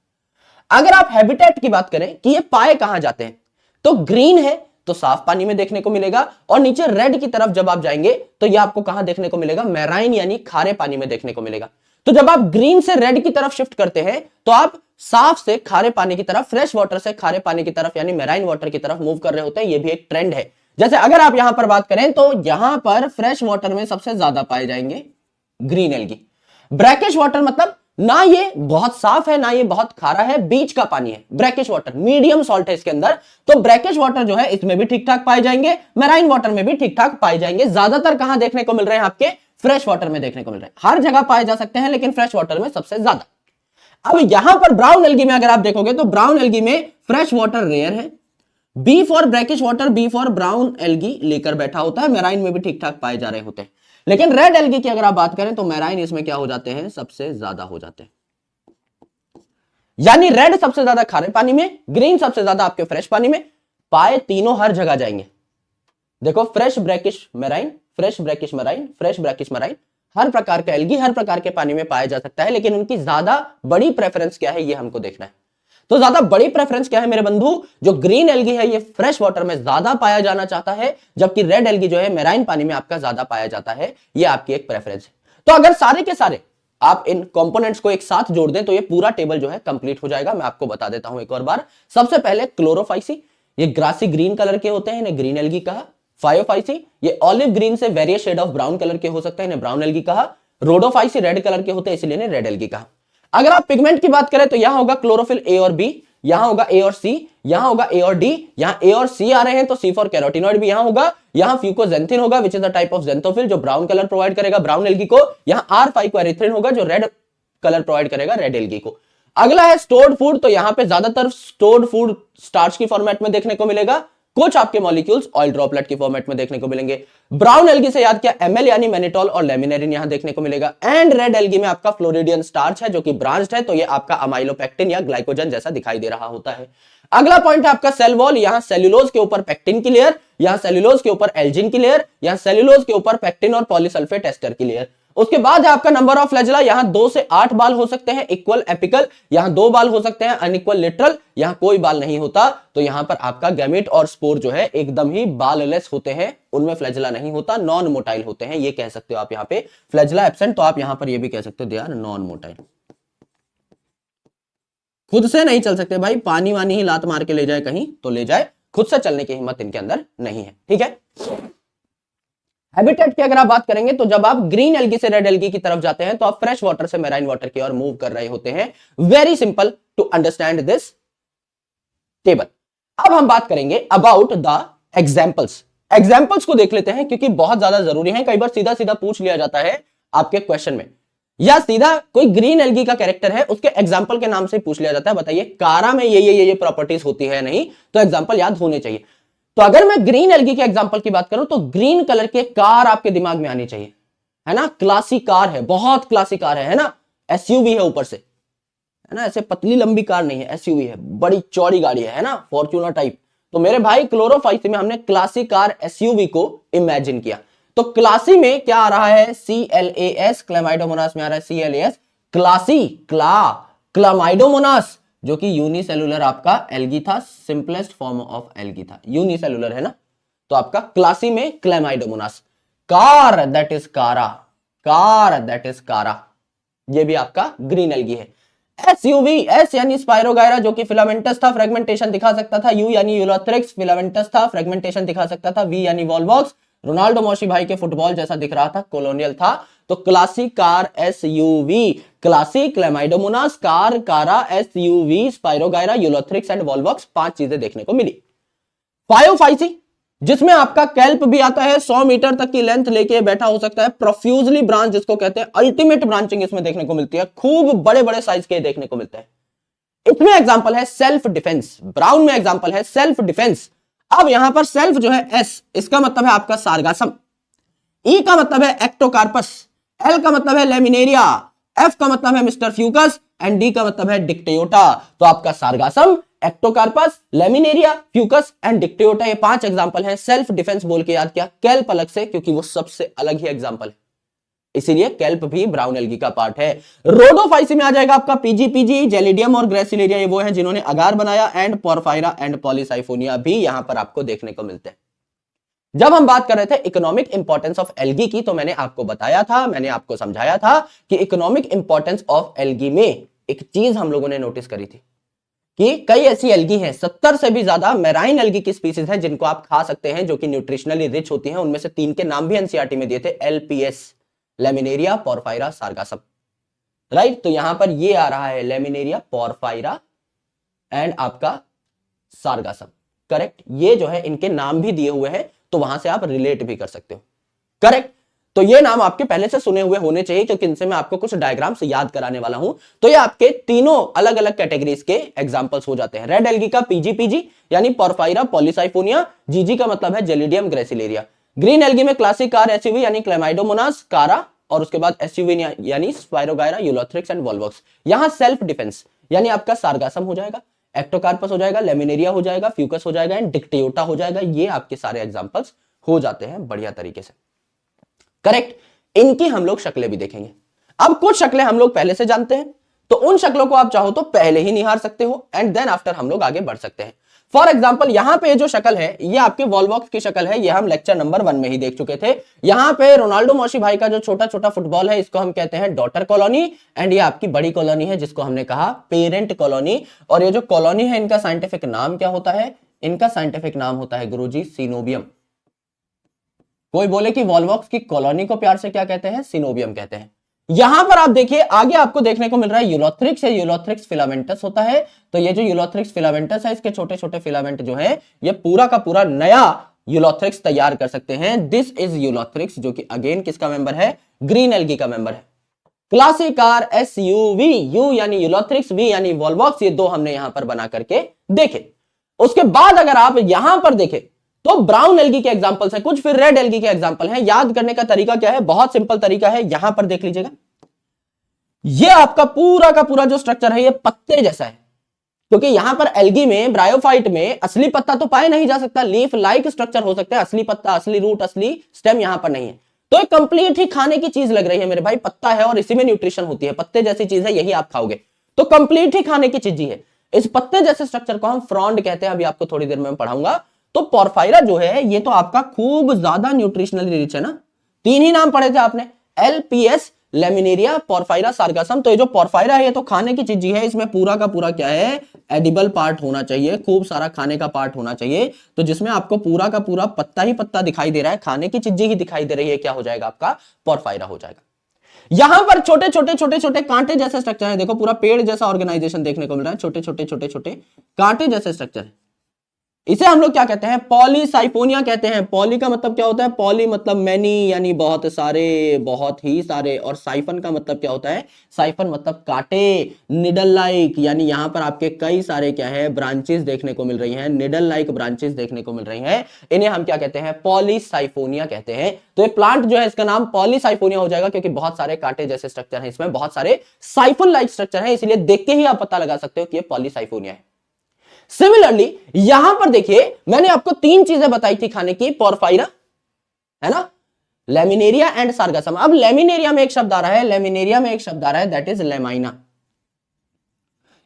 अगर आप हैबिटेट की बात करें कि ये पाए कहां जाते हैं, तो ग्रीन है तो साफ पानी में देखने को मिलेगा, और नीचे रेड की तरफ जब आप जाएंगे तो ये आपको कहां देखने को मिलेगा, मैराइन यानी खारे पानी में देखने को मिलेगा। तो जब आप ग्रीन से रेड की तरफ शिफ्ट करते हैं तो आप साफ से खारे पानी की तरफ, फ्रेश वाटर से खारे पानी की तरफ यानी मैराइन वाटर की तरफ मूव कर रहे होते हैं। ये भी एक ट्रेंड है। जैसे अगर आप यहां पर बात करें तो यहां पर फ्रेश वाटर में सबसे ज्यादा पाए जाएंगे ग्रीन एल्गी। ब्रैकिश वाटर मतलब ना ये बहुत साफ है ना ये बहुत खारा है, बीच का पानी है ब्रैकिश वाटर, मीडियम सॉल्ट है इसके अंदर। तो ब्रैकिश वाटर जो है इसमें भी ठीक ठाक पाए जाएंगे, मैराइन वाटर में भी ठीक ठाक पाए जाएंगे। ज्यादातर कहां देखने को मिल रहे हैं, आपके फ्रेश वाटर में देखने को मिल रहे हैं। हर जगह पाए जा सकते हैं लेकिन फ्रेश वाटर में सबसे ज्यादा। अब यहां पर ब्राउन एल्गी में अगर आप देखोगे तो ब्राउन एल्गी में फ्रेश वाटर रेयर है, B for brackish water, B for brown algae लेकर बैठा होता है, मैराइन में भी ठीक ठाक पाए जा रहे होते हैं। लेकिन रेड एल्गी की अगर आप बात करें तो मैराइन इसमें क्या हो जाते हैं, सबसे ज्यादा हो जाते हैं। यानी रेड सबसे ज्यादा खारे पानी में, ग्रीन सबसे ज्यादा आपके फ्रेश पानी में, पाए तीनों हर जगह जाएंगे। देखो fresh brackish marine, fresh brackish marine, fresh brackish marine, हर प्रकार का एल्गी हर प्रकार के पानी में पाया जा सकता है। लेकिन उनकी ज्यादा बड़ी प्रेफरेंस क्या है, ये हमको देखना है। तो ज्यादा बड़ी प्रेफरेंस क्या है मेरे बंधु, जो ग्रीन एल्गी है ये फ्रेश वाटर में ज्यादा पाया जाना चाहता है, जबकि रेड एल्गी जो है मैराइन पानी में आपका ज्यादा पाया जाता है। ये आपकी एक प्रेफरेंस है। तो अगर सारे के सारे आप इन कंपोनेंट्स को एक साथ जोड़ दें तो ये पूरा टेबल जो है कंप्लीट हो जाएगा। मैं आपको बता देता हूं एक और बार। सबसे पहले क्लोरोफाइसी, ये ग्रासी ग्रीन कलर के होते हैं, इन्हें ग्रीन एल्गी कहा। फायोफाइसी, ये ऑलिव ग्रीन से various shade of brown colour के हो सकते हैं, इन्हें ब्राउन एल्गी कहा। रोडोफाइसी रेड कलर के होते हैं इसलिए इन्हें रेड एल्गी कहा। अगर आप पिगमेंट की बात करें तो यहां होगा क्लोरोफिल ए और बी, यहां होगा ए और सी, यहां होगा ए और डी, यहां ए और सी आ रहे हैं तो सी फॉर कैरोटिनॉइड भी यहां होगा। यहां फ्यूकोजेंथिन होगा which is the type of xanthophyll जो ब्राउन कलर प्रोवाइड करेगा ब्राउन एल्गी को। यहां आर फाइकोएरिथ्रिन होगा जो रेड कलर प्रोवाइड करेगा रेड एल्गी को। अगला है स्टोर्ड फूड, तो यहां पे ज्यादातर स्टोर्ड फूड स्टार्च की फॉर्मेट में देखने को मिलेगा, कुछ आपके मॉलिक्यूल्स ऑयल ड्रॉपलेट की फॉर्मेट में देखने को मिलेंगे। ब्राउन एल्गी से याद किया एमएल यानी मैनिटॉल और लेमिनेरिन यहां देखने को मिलेगा। एंड रेड एल्गी में आपका फ्लोरिडियन स्टार्च है जो कि ब्रांच्ड है, तो ये आपका अमाइलोपेक्टिन या ग्लाइकोजन जैसा दिखाई दे रहा होता है। अगला पॉइंट है आपका सेल वॉल, यहां सेल्यूलोज के ऊपर पेक्टिन की लेयर, यहां सेल्यूलोज के ऊपर एल्जिन की लेयर, यहां सेल्यूलोज के ऊपर पेक्टिन और पॉलीसल्फेट एस्टर की लेयर। उसके बाद है आपका नंबर ऑफ फ्लैजेला, यहां 2 से 8 बाल हो सकते हैं इक्वल एपिकल, यहां 2 बाल हो सकते हैं अनइक्वल लिटरल, यहां कोई बाल नहीं होता। तो यहां पर आपका गैमेट और स्पोर जो है एकदम ही बाललेस होते हैं, उनमें फ्लैजेला नहीं होता, नॉन मोटाइल होते हैं। ये कह सकते हो आप यहां पे फ्लैजेला एब्सेंट, तो आप यहां पर ये भी कह सकते हो दे आर नॉन मोटाइल। खुद से नहीं चल सकते भाई, पानी वानी ही लात मार के ले जाए कहीं तो ले जाए, खुद से चलने की हिम्मत इनके अंदर नहीं है। ठीक है। हैबिटेट की अगर आप बात करेंगे तो जब आप ग्रीन एल्गी से रेड एल्गी की तरफ जाते हैं तो आप फ्रेश वाटर से मैराइन वाटर की ओर मूव कर रहे होते हैं। Very simple to understand this table. अब हम बात करेंगे अबाउट द एग्जाम्पल्स। एग्जाम्पल्स को देख लेते हैं क्योंकि बहुत ज्यादा जरूरी है। कई बार सीधा सीधा पूछ लिया जाता है आपके क्वेश्चन में, या सीधा कोई ग्रीन एल्गी का कैरेक्टर है उसके एग्जाम्पल के नाम से पूछ लिया जाता है, बताइए कारा में ये प्रॉपर्टीज होती है नहीं, तो एग्जाम्पल याद होने चाहिए। तो अगर मैं ग्रीन एल्गी के एग्जांपल की बात करूं तो ग्रीन कलर के कार आपके दिमाग में आनी चाहिए, है ना। क्लासी कार है, बहुत क्लासी कार है ना। एसयूवी है ऊपर से, है ना, ऐसे पतली लंबी कार नहीं है, एसयूवी है, बड़ी चौड़ी गाड़ी है ना, फॉर्च्यूनर टाइप। तो मेरे भाई क्लोरोफाइसी में हमने क्लासी कार एसयूवी को इमेजिन किया। तो क्लासी में क्या आ रहा है, CLAS, क्लेमाइडोमोनास में आ रहा है CLAS, क्लासी क्लामाइडोमोनास जो कि यूनिसेलुलर आपका एल्गी था, सिंपलेस्ट फॉर्म ऑफ एल्गी था, यूनिसेलुलर है ना। तो आपका क्लासी में क्लेमाइडोमोनास। कार दैट इज कारा, कार दैट इज कारा, ये भी आपका ग्रीन एल्गी है। एसयूवी, एस यानी स्पायरोगायरा जो कि फिलामेंटस था, फ्रेगमेंटेशन दिखा सकता था। यू यानी यूलोथ्रिक्स, फिलामेंटस था, फ्रेगमेंटेशन दिखा सकता था। वी यानी वॉल्वॉक्स, रोनाल्डो मोशी भाई के फुटबॉल जैसा दिख रहा था, कॉलोनियल था। तो classic car SUV, classic, Chlamydomonas, car, Chara, SUV, Spirogyra, Ulothrix and Volvox, 5 चीजें देखने को मिली। फायोफाइसी जिसमें आपका कैल्प भी आता है, 100 मीटर तक की लेंथ लेके बैठा हो सकता है। प्रोफ्यूजली ब्रांच जिसको कहते हैं, अल्टीमेट ब्रांचिंग इसमें देखने को मिलती है, खूब बड़े बड़े साइज के देखने को मिलते हैं। इसमें एग्जांपल है सेल्फ डिफेंस, ब्राउन में एग्जांपल है सेल्फ डिफेंस। अब यहां पर सेल्फ जो है एस, इसका मतलब है आपका सार्गासम, ई का मतलब है एक्टोकार्पस, एल का मतलब है लेमिनेरिया, एफ का मतलब है मिस्टर फ्यूकस एंड डी का मतलब है डिक्टेयोटा। तो आपका सार्गासम, एक्टोकार्पस, लेमिनेरिया, फ्यूकस एंड डिक्टेयोटा, ये 5 एग्जांपल हैं। सेल्फ डिफेंस बोल के याद किया, कैल्प अलग से क्योंकि वो सबसे अलग ही एग्जांपल है, इसीलिए कैल्प भी ब्राउन एल्गी का पार्ट है। रोडोफाइसी में आ जाएगा आपका पीजीपीजी, जेलिडियम और ग्रेसिलेरिया, ये वो हैं जिन्होंने अगार बनाया, एंड पोरफायरा एंड पॉलीसाइफोनिया भी यहां पर आपको देखने को मिलते हैं। जब हम बात कर रहे थे इकोनॉमिक इंपॉर्टेंस ऑफ एल्गी की, तो मैंने आपको बताया था, मैंने आपको समझाया था कि इकोनॉमिक इंपॉर्टेंस ऑफ एल्गी में एक चीज हम लोगों ने नोटिस करी थी कि कई ऐसी एल्गी हैं, 70 से भी ज्यादा मैराइन एल्गी की स्पीसीज हैं जिनको आप खा सकते हैं, जो कि न्यूट्रिशनली रिच होती हैं। उनमें से 3 के नाम भी एनसीईआरटी में दिए थे, एलपीएस, लेमिनेरिया, पोरफायरा, सार्गासम, राइट। तो यहां पर ये आ रहा है लेमिनेरिया, पोरफायरा एंड आपका सार्गासम, करेक्ट। ये जो है इनके नाम भी दिए हुए हैं, तो वहां से आप रिलेट भी कर सकते हो, करेक्ट। तो ये नाम आपके पहले से सुने हुए होने चाहिए, क्योंकि इनसे मैं आपको कुछ डायग्राम्स याद कराने वाला हूं। तो ये आपके तीनों अलग अलग कैटेगरीज के एग्जांपल्स हो जाते हैं। रेड एल्गी का पीजीपीजी यानी पोरफायरा, पॉलीसाइफोनिया, जीजी का मतलब है जेलिडियम, ग्रेसिलेरिया। ग्रीन एल्गी में क्लासिक कार एसयूवी यानी क्लेमाइडोमोनास, कारा, और उसके बाद एसयूवी यानी स्पायरोगायरा, यूलोथ्रिक्स एंड वॉल्वॉक्स। यहां सेल्फ डिफेंस यानी आपका सार्गासम हो जाएगा, एक्टोकार्पस हो जाएगा, लेमिनेरिया हो जाएगा, फ्यूकस हो जाएगा एंड डिक्टेयोटा हो जाएगा। ये आपके सारे एग्जांपल्स हो जाते हैं बढ़िया तरीके से, करेक्ट। इनकी हम लोग शक्लें भी देखेंगे। अब कुछ शक्लें हम लोग पहले से जानते हैं, तो उन शक्लों को आप चाहो तो पहले ही निहार सकते हो, एंड देन आफ्टर हम लोग आगे बढ़ सकते हैं। फॉर एग्जाम्पल यहां पे जो शक्ल है, ये आपके वॉल्वॉक्स की शक्ल है, ये हम लेक्चर नंबर 1 में ही देख चुके थे। यहां पे रोनाल्डो मोशी भाई का जो छोटा छोटा फुटबॉल है, इसको हम कहते हैं डॉटर कॉलोनी, एंड ये आपकी बड़ी कॉलोनी है जिसको हमने कहा पेरेंट कॉलोनी। और ये जो कॉलोनी है, इनका साइंटिफिक नाम क्या होता है? इनका साइंटिफिक नाम होता है गुरुजी सिनोबियम। कोई बोले कि वॉल्वॉक्स की कॉलोनी को प्यार से क्या कहते हैं? सिनोबियम कहते हैं। यहां पर आप देखिए आगे आपको देखने को मिल रहा है यूलोथ्रिक्स है, यूलोथ्रिक्स फिलामेंटस होता है। तो ये जो यूलोथ्रिक्स फिलामेंटस है, इसके छोटे छोटे फिलामेंट जो है, ये पूरा का पूरा नया यूलोथ्रिक्स तैयार कर सकते हैं। दिस इज यूलोथ्रिक्स, जो कि अगेन किसका मेंबर है? ग्रीन एल्गी का मेंबर है। क्लासिक कार एसयूवी, यू यानी यूलोथ्रिक्स, वी यानी वॉल्वॉक्स, ये दो हमने यहां पर बना करके देखे। उसके बाद अगर आप यहां पर देखें तो ब्राउन एल्गी के एग्जांपल्स है कुछ, फिर रेड एल्गी के एग्जांपल हैं। याद करने का तरीका क्या है? बहुत सिंपल तरीका है। यहां पर देख लीजिएगा, ये आपका पूरा का पूरा जो स्ट्रक्चर है, ये पत्ते जैसा है, क्योंकि यहां पर एल्गी में, ब्रायोफाइट में असली पत्ता तो पाया नहीं जा सकता, लीफ लाइक स्ट्रक्चर हो सकता है, असली पत्ता, असली रूट, असली स्टेम यहां पर नहीं है। तो एक कंप्लीट ही खाने की चीज लग रही है मेरे भाई, पत्ता है और इसी में न्यूट्रिशन होती है, पत्ते जैसी चीज है, यही आप खाओगे, तो कंप्लीट ही खाने की चीज ही है। इस पत्ते जैसे स्ट्रक्चर को हम फ्रॉन्ड कहते हैं, अभी आपको थोड़ी देर में पढ़ाऊंगा। तो पोरफायरा जो है, ये तो आपका खूब ज्यादा न्यूट्रिशनली रिच है ना। 3 ही नाम पढ़े थे आपने, एलपीएस, लेमिनेरिया, पोरफायरा, सार्गासम। तो ये जो पोरफायरा है, ये तो खाने की चीज है, इसमें पूरा का पूरा क्या है? एडिबल पार्ट होना चाहिए, खूब सारा खाने का पार्ट होना चाहिए। तो जिसमें आपको पूरा का पूरा पत्ता ही पत्ता दिखाई दे रहा है, खाने की चीजें ही दिखाई दे रही है, क्या हो जाएगा? आपका पोरफायरा हो जाएगा। यहां पर छोटे छोटे छोटे छोटे कांटे जैसे स्ट्रक्चर है, देखो पूरा पेड़ जैसा ऑर्गेनाइजेशन देखने को मिल रहा है, छोटे छोटे छोटे छोटे कांटे जैसे स्ट्रक्चर है। इसे हम लोग क्या कहते हैं? पॉलीसाइफोनिया कहते हैं। पॉली का मतलब क्या होता है? पॉली मतलब मैनी, यानी बहुत सारे, बहुत ही सारे। और साइफन का मतलब क्या होता है? साइफन मतलब कांटे। निडल लाइक, यानी यहां पर आपके कई सारे क्या है? ब्रांचेस देखने को मिल रही हैं, निडल लाइक ब्रांचेस देखने को मिल रही हैं। इन्हें हम क्या कहते हैं? पॉलीसाइफोनिया कहते हैं। तो ये प्लांट जो है, इसका नाम पॉलीसाइफोनिया हो जाएगा, क्योंकि बहुत सारे कांटे जैसे स्ट्रक्चर है, इसमें बहुत सारे साइफन लाइक स्ट्रक्चर है, इसलिए देख के ही आप पता लगा सकते हो कि ये पॉलीसाइफोनिया है। सिमिलरली यहां पर देखिए, मैंने आपको 3 चीजें बताई थी खाने की, पोरफायरा है ना, लेमिनेरिया एंड सार्गासम। अब लेमिनेरिया में एक शब्द आ रहा है, लेमिनेरिया में एक शब्द आ रहा है, दैट इज लेमाइना।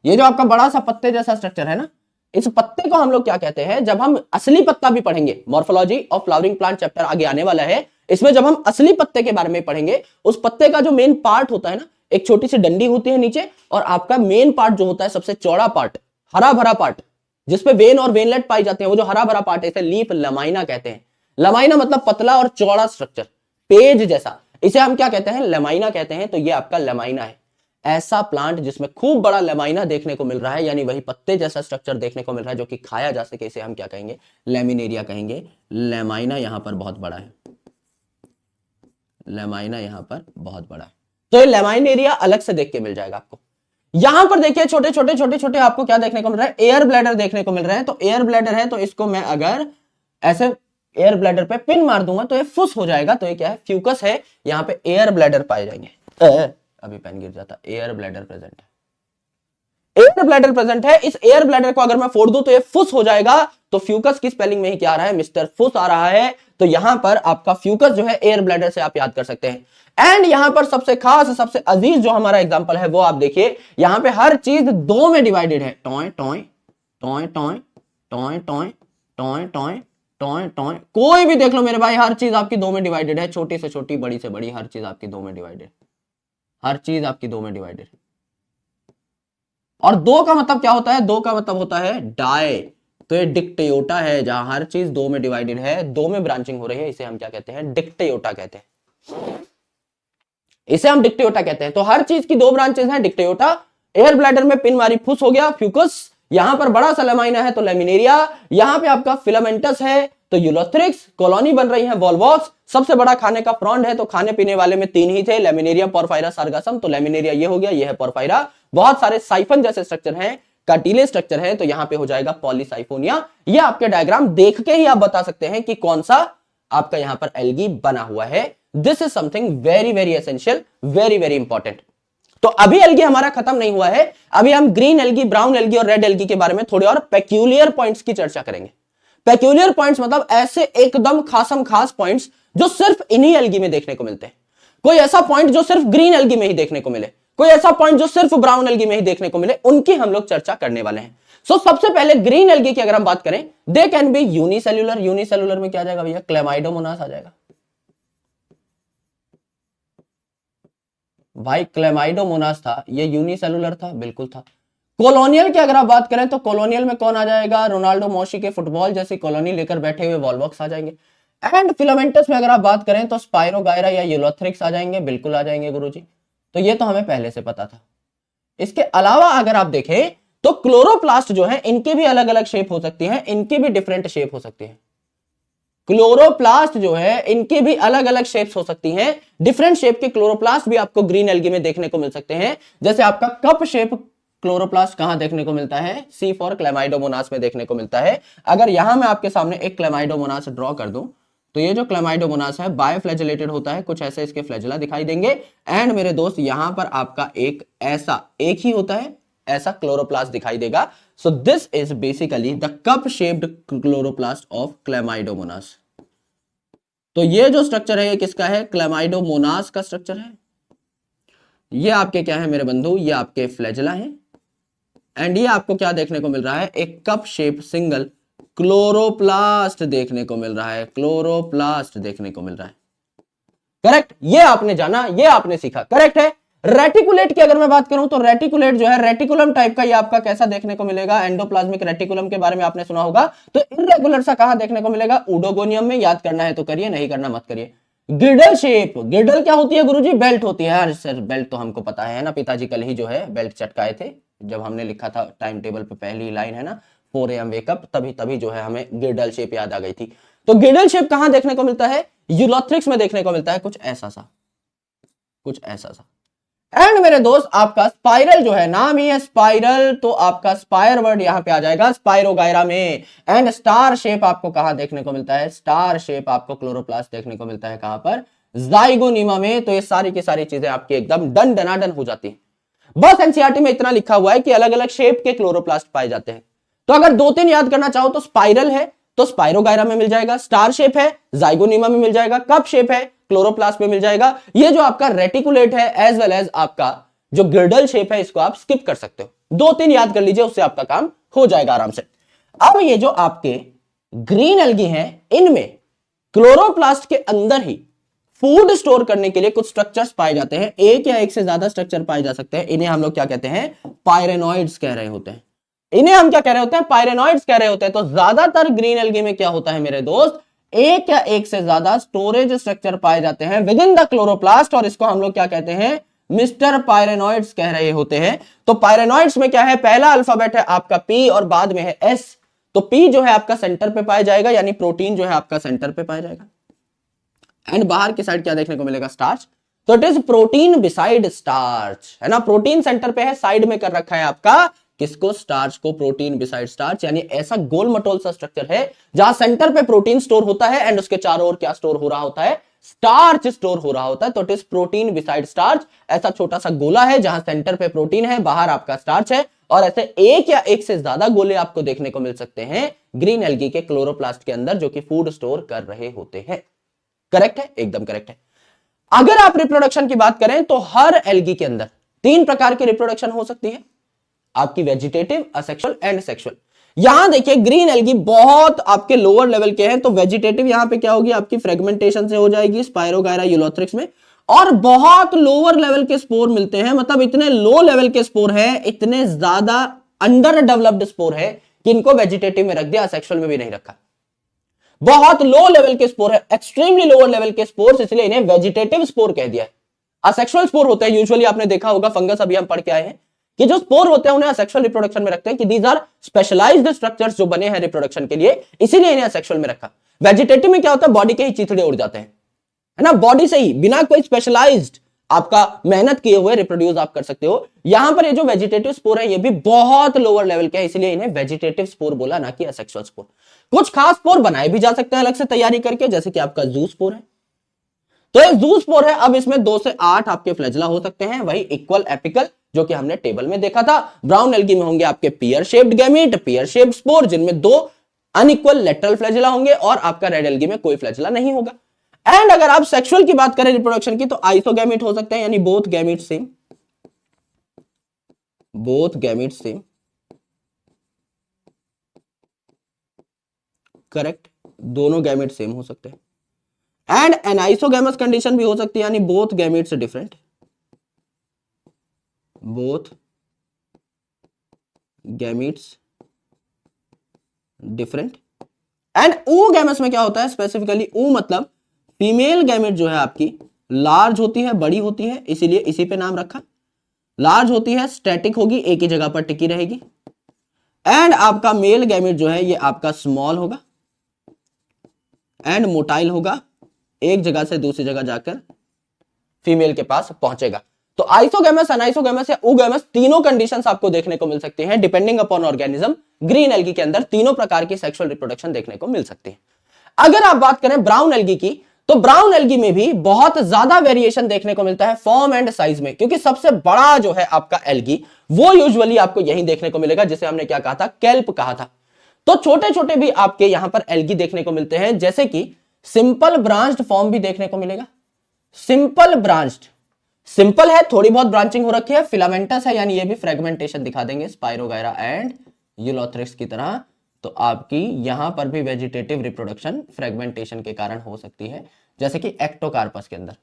ये जो आपका बड़ा सा पत्ते जैसा स्ट्रक्चर है ना, इस पत्ते को हम लोग क्या कहते हैं? जब हम असली पत्ता भी पढ़ेंगे, morphology of flowering plant chapter आगे आने वाला है, इसमें जब हम असली पत्ते के बारे में पढ़ेंगे, उस पत्ते का जो मेन पार्ट होता है ना, एक छोटी सी डंडी होती है नीचे, और आपका मेन पार्ट जो होता है सबसे चौड़ा पार्ट, हरा भरा पार्ट, जिसपे वेन और वेनलेट पाई जाते हैं, वो जो हरा भरा पार्ट है इसे लीफ लमाइना कहते हैं। लमाइना मतलब पतला और चौड़ा स्ट्रक्चर, पेज जैसा, इसे हम क्या कहते हैं, लमाइना कहते हैं। तो ये आपका लमाइना है, ऐसा प्लांट जिसमें खूब बड़ा लमाइना देखने को मिल रहा है, यानी वही पत्ते जैसा स्ट्रक्चर देखने को मिल रहा है जो कि खाया जा सके, इसे हम क्या कहेंगे, लैमिनेरिया कहेंगे। लमाइना यहां पर बहुत बड़ा है, लमाइना यहां पर बहुत बड़ा है, तो ये लमाइनेरिया अलग से देख के मिल जाएगा आपको। यहां पर देखिए छोटे छोटे छोटे छोटे आपको क्या देखने को मिल रहा है, एयर ब्लैडर देखने को मिल रहे हैं। तो एयर ब्लैडर है, तो इसको मैं अगर ऐसे एयर ब्लैडर पे पिन मार दूंगा तो ये फुस हो जाएगा। तो ये क्या है, फ्यूकस है, यहां पे एयर ब्लैडर पाए जाएंगे। अभी पेन गिर जाता, एयर ब्लैडर प्रेजेंट है, एयर ब्लैडर प्रेजेंट है। इस एयर ब्लैडर को अगर मैं फोड़ दूं तो ये फुस हो जाएगा। तो फ्यूकस की स्पेलिंग में ही क्या आ रहा है, मिस्टर फुस आ रहा है। तो यहां पर आपका फ्यूकस जो है एयर ब्लैडर से आप याद कर सकते हैं। एंड यहां पर सबसे खास, सबसे अजीज जो हमारा एग्जांपल है वो आप देखिए, यहां पे हर चीज दो में डिवाइडेड है, toy toy toy toy toy toy toy toy toy toy, कोई भी देख लो मेरे भाई, हर चीज आपकी दो में डिवाइडेड है, छोटी से छोटी, बड़ी से बड़ी, हर चीज आपकी दो में डिवाइडेड, हर चीज आपकी दो में डिवाइडेड। और दो का मतलब क्या होता है, दो का मतलब होता है डाई। तो ये डिक्टेयोटा है, जहां हर चीज दो में डिवाइडेड है, दो में ब्रांचिंग हो रही है, इसे हम क्या कहते हैं, डिक्टेयोटा कहते हैं, इसे हम डिक्टेयोटा कहते हैं। तो हर चीज की दो ब्रांचेस हैं, डिक्टेयोटा। एयर ब्लैडर में पिन मारी, फुस हो गया, फ्यूकस। यहां पर बड़ा सा लमाइना है तो लैमिनेरिया, यहां पे आपका फिलामेंटस है तो यूलोथ्रिक्स, कॉलोनी बन रही है वॉल्वॉक्स। सबसे बड़ा खाने का फ्रॉन्ड है, तो खाने पीने वाले में तीन ही थे, लैमिनेरिया, पोरफायरा, सार्गासम। तो लैमिनेरिया ये हो गया, ये है पोरफायरा। बहुत सारे साइफन जैसे स्ट्रक्चर हैं, कार्टिलेज स्ट्रक्चर है, तो यहां पे हो जाएगा पॉलीसाइफोनिया। ये आपके डायग्राम देख के ही आप बता सकते हैं कि कौन सा आपका यहां पर एल्गी बना हुआ है। This is something very very essential, very very important. तो अभी एल्गी हमारा खत्म नहीं हुआ है, अभी हम ग्रीन एल्गी, ब्राउन एल्गी और रेड एल्गी के बारे में थोड़े और पेक्यूलियर पॉइंट्स की चर्चा करेंगे। पेक्यूलियर पॉइंट्स मतलब ऐसे एकदम खासम खास पॉइंट्स जो सिर्फ इन्हीं एल्गी में देखने को मिलते हैं। कोई ऐसा पॉइंट जो सिर्फ ग्रीन एल्गी में ही देखने को मिले, कोई ऐसा पॉइंट जो सिर्फ ब्राउन एल्गी में ही देखने को मिले, उनकी हम लोग चर्चा करने वाले हैं। सबसे पहले ग्रीन एल्गी की अगर हम बात करें, they can be unicellular. Unicellular में क्या आ जाएगा भैया, क्लेमाइडोमोनास आ जाएगा भाई। क्लेमाइडोमोनास था, ये यूनिसेलुलर था, बिल्कुल था। कॉलोनियल की अगर आप बात करें तो कॉलोनियल में कौन आ जाएगा, रोनाल्डो मौशी के फुटबॉल जैसी कॉलोनी लेकर बैठे हुए वॉल्वॉक्स आ जाएंगे। एंड फिलामेंटस में अगर आप बात करें तो स्पाइरोगायरा या यूलोथ्रिक्स आ जाएंगे, बिल्कुल आ जाएंगे गुरुजी। तो ये तो हमें पहले से पता था। इसके अलावा अगर आप देखें तो क्लोरोप्लास्ट जो है, इनके भी अलग अलग शेप हो सकती है, इनकी भी डिफरेंट शेप हो सकती है। क्लोरोप्लास्ट जो है, इनके भी अलग अलग शेप्स हो सकती हैं। डिफरेंट शेप के क्लोरोप्लास्ट भी आपको ग्रीन एल्गी में देखने को मिल सकते हैं। जैसे आपका कप शेप क्लोरोप्लास्ट कहां देखने को मिलता है, सी फॉर क्लेमाइडोमोनास में देखने को मिलता है। अगर यहां मैं आपके सामने एक क्लेमाइडोमोनास ड्रॉ कर दूं, तो ये जो क्लेमाइडोमोनास है बायोफ्लैजेलेटेड होता है, कुछ ऐसे इसके फ्लैजेला दिखाई देंगे। एंड मेरे दोस्त यहां पर आपका एक ऐसा, एक ही होता है ऐसा क्लोरोप्लास्ट दिखाई देगा। सो this is basically the cup shaped chloroplast of Chlamydomonas. तो ये जो स्ट्रक्चर है ये किसका है, क्लेमाइडोमोनास का स्ट्रक्चर है। ये आपके क्या है मेरे बंधु, ये आपके फ्लैजेला है। एंड ये आपको क्या देखने को मिल रहा है, एक कप शेप सिंगल क्लोरोप्लास्ट देखने को मिल रहा है, क्लोरोप्लास्ट देखने को मिल रहा है। करेक्ट, ये आपने जाना, ये आपने सीखा, करेक्ट है। रेटिकुलेट की अगर मैं बात करूं तो रेटिकुलेट जो है रेटिकुलम टाइप का, ये आपका कैसा देखने को मिलेगा, एंडोप्लाज्मिक रेटिकुलम के बारे में आपने सुना होगा। तो इरेगुलर सा कहां देखने को मिलेगा, ऊडोगोनियम में। याद करना है तो करिए, नहीं करना मत करिए। गिर्डल शेप, गिर्डल क्या होती है गुरुजी, बेल्ट होती है यार। सर बेल्ट तो हमको पता है ना, पिताजी कल ही जो है बेल्ट चटकाए थे जब हमने लिखा था टाइम टेबल पे, पहली लाइन है ना 4 AM वेकअप, तभी जो है हमें गिर्डल शेप याद आ गई थी। तो गिर्डल शेप कहां देखने को मिलता है, यूलोथ्रिक्स में देखने को मिलता है, कुछ ऐसा सा, कुछ ऐसा सा। एंड मेरे दोस्त आपका स्पाइरल जो है, नाम ही है स्पाइरल, तो आपका स्पायर वर्ड यहां पे आ जाएगा स्पाइरोगायरा में। एंड स्टार शेप आपको कहां देखने को मिलता है, स्टार शेप आपको क्लोरोप्लास्ट देखने को मिलता है कहां पर, जाइगोनिमा में। तो ये सारी की सारी चीजें आपकी एकदम डन डनाडन हो जाती है। बस एनसीईआरटी में इतना लिखा हुआ है कि अलग अलग शेप के क्लोरोप्लास्ट पाए जाते हैं। तो अगर 2-3 याद करना चाहो तो स्पाइरल है तो स्पाइरोगायरा में मिल जाएगा, स्टार शेप है जाइगोनिमा में मिल जाएगा, कप शेप है क्लोरोप्लास्ट में मिल जाएगा। ये जो आपका रेटिकुलेट है एज वेल एज आपका जो गिर्डल शेप है, इसको आप स्किप कर सकते हो। 2-3 याद कर लीजिए, उससे आपका काम हो जाएगा आराम से। अब ये जो आपके ग्रीन एल्गी हैं, इनमें क्लोरोप्लास्ट के अंदर ही फूड स्टोर करने के लिए कुछ स्ट्रक्चर्स पाए जाते हैं, एक या एक से ज्यादा स्ट्रक्चर पाए जा सकते हैं, इन्हें हम लोग क्या कहते हैं, पायरेनॉइड्स कह रहे होते हैं। इन्हें हम क्या कह रहे होते हैं, पायरेनॉइड्स कह रहे होते हैं। तो ज्यादातर ग्रीन एल्गी में क्या होता है मेरे दोस्त, एक या एक से ज्यादा स्टोरेज स्ट्रक्चर पाए जाते हैं विद इन द क्लोरोप्लास्ट, और इसको हम लोग क्या कहते हैं, मिस्टर पायरेनॉइड्स कह रहे होते हैं। तो पायरेनॉइड्स में क्या है, पहला अल्फाबेट है आपका पी और बाद में है एस। तो पी जो है आपका सेंटर पे पाया जाएगा, यानी प्रोटीन जो है आपका सेंटर पे पाया जाएगा, एंड बाहर की साइड क्या देखने को मिलेगा, स्टार्च। तो it is protein beside starch, है ना, प्रोटीन सेंटर पे है, साइड में कर रखा है आपका किसको, स्टार्च को, प्रोटीन बिसाइड स्टार्च, यानी ऐसा गोल मटोल सा स्ट्रक्चर है जहां सेंटर पे प्रोटीन स्टोर होता है एंड उसके चारों ओर क्या स्टोर हो रहा होता है, स्टार्च स्टोर हो रहा होता है। तो it is protein beside starch, ऐसा छोटा सा गोला है जहां सेंटर पे प्रोटीन है, बाहर आपका स्टार्च है, और ऐसे एक या एक से ज्यादा गोले आपको देखने को मिल सकते हैं ग्रीन एल्गी के क्लोरोप्लास्ट के अंदर, जो कि फूड स्टोर कर रहे होते हैं। करेक्ट है, एकदम करेक्ट है। अगर आप रिप्रोडक्शन की बात करें तो हर एल्गी के अंदर 3 प्रकार की रिप्रोडक्शन हो सकती है आपकी, वेजिटेटिव, असेक्सुअल एंड सेक्सुअल। यहां देखिए ग्रीन एल्गी बहुत आपके लोअर लेवल के हैं, तो वेजिटेटिव यहां पे क्या होगी आपकी, फ्रेगमेंटेशन से हो जाएगी स्पाइरोगायरा यूलोथ्रिक्स में, और बहुत लोअर लेवल के स्पोर मिलते हैं, मतलब इतने लो लेवल के स्पोर है, इतने ज्यादा अंडर डेवलप्ड स्पोर है कि इनको वेजिटेटिव में रख दिया, असेक्सुअल में भी नहीं रखा। बहुत लो लेवल के स्पोर है, एक्सट्रीमली लोअर लेवल के स्पोर्स, इसलिए इन्हें वेजिटेटिव स्पोर कह दिया है। असेक्सुअल स्पोर होते हैं, यूजुअली आपने देखा होगा, फंगस अभी हम पढ़ के आए हैं कि जो स्पोर होते हैं उन्हें असेक्सुअल रिप्रोडक्शन में रखते हैं, कि दीज आर स्पेशलाइज्ड स्ट्रक्चर्स जो बने हैं रिप्रोडक्शन के लिए, इसीलिए इन्हें असेक्सुअल में रखा। वेजिटेटिव में क्या होता है, बॉडी के ही चिथड़े उड़ जाते हैं, है ना, बॉडी से ही बिना कोई स्पेशलाइज्ड आपका मेहनत किए हुए रिप्रोड्यूस आप कर सकते हो। यहां पर ये जो वेजिटेटिव स्पोर है ये भी बहुत लोअर लेवल के है, इसलिए इन्हें वेजिटेटिव स्पोर बोला, ना कि असेक्सुअल स्पोर। कुछ खास स्पोर बनाए भी जा सकते हैं अलग से तैयारी करके, जैसे कि आपका जू स्पोर है। तो ये जू स्पोर है, अब इसमें 2 से 8 आपके फ्लैजेला हो सकते हैं, वही इक्वल एपिकल जो कि हमने टेबल में देखा था। ब्राउन एल्गी में होंगे आपके pear shaped gamete, pear shaped spore, जिनमें 2 अनइक्वल लेटरल फ्लैजेला होंगे, और आपका रेड एल्गी में कोई फ्लैजेला नहीं होगा। एंड अगर आप सेक्सुअल की बात करें रिप्रोडक्शन की, तो आइसोगैमीट हो सकते हैं, यानी both gamete same, both gamete same, correct, दोनों गैमेट सेम हो सकते हैं। एंड एनाइसोगैमस कंडीशन भी हो सकती है, यानी both gametes different, both gametes different. And oogamous में क्या होता है, स्पेसिफिकली ओ मतलब फीमेल गैमेट जो है आपकी लार्ज होती है, बड़ी होती है, इसीलिए इसी पे नाम रखा। लार्ज होती है, स्टैटिक होगी, एक ही जगह पर टिकी रहेगी। एंड आपका मेल गैमेट जो है ये आपका स्मॉल होगा एंड मोटाइल होगा, एक जगह से दूसरी जगह जाकर फीमेल के पास पहुंचेगा। तो आइसोगैमस, अनाइसोगैमस या ooगैमस, तीनों कंडीशंस आपको देखने को मिल सकती हैं depending upon organism. Green algae के अंदर तीनों प्रकार की सेक्सुअल रिप्रोडक्शन देखने को मिल सकती है। अगर आप बात करें ब्राउन एल्गी की, तो ब्राउन एल्गी में भी बहुत ज्यादा वेरिएशन देखने को मिलता है फॉर्म एंड साइज में, क्योंकि सबसे बड़ा जो है आपका एल्गी वो यूजुअली आपको यही देखने को मिलेगा, जिसे हमने क्या कहा था, केल्प कहा था। तो छोटे छोटे भी आपके यहां पर एल्गी देखने को मिलते हैं, जैसे कि सिंपल ब्रांच्ड फॉर्म भी देखने को मिलेगा। सिंपल ब्रांच्ड, सिंपल है, थोड़ी बहुत ब्रांचिंग हो रखी है, फिलामेंटस है, यानी ये भी फ्रेगमेंटेशन दिखा देंगे स्पाइरोगायरा एंड यूलोथ्रिक्स की तरह। तो आपकी यहां पर भी वेजिटेटिव रिप्रोडक्शन फ्रेगमेंटेशन के कारण हो सकती है, जैसे कि एक्टोकार्पस के अंदर।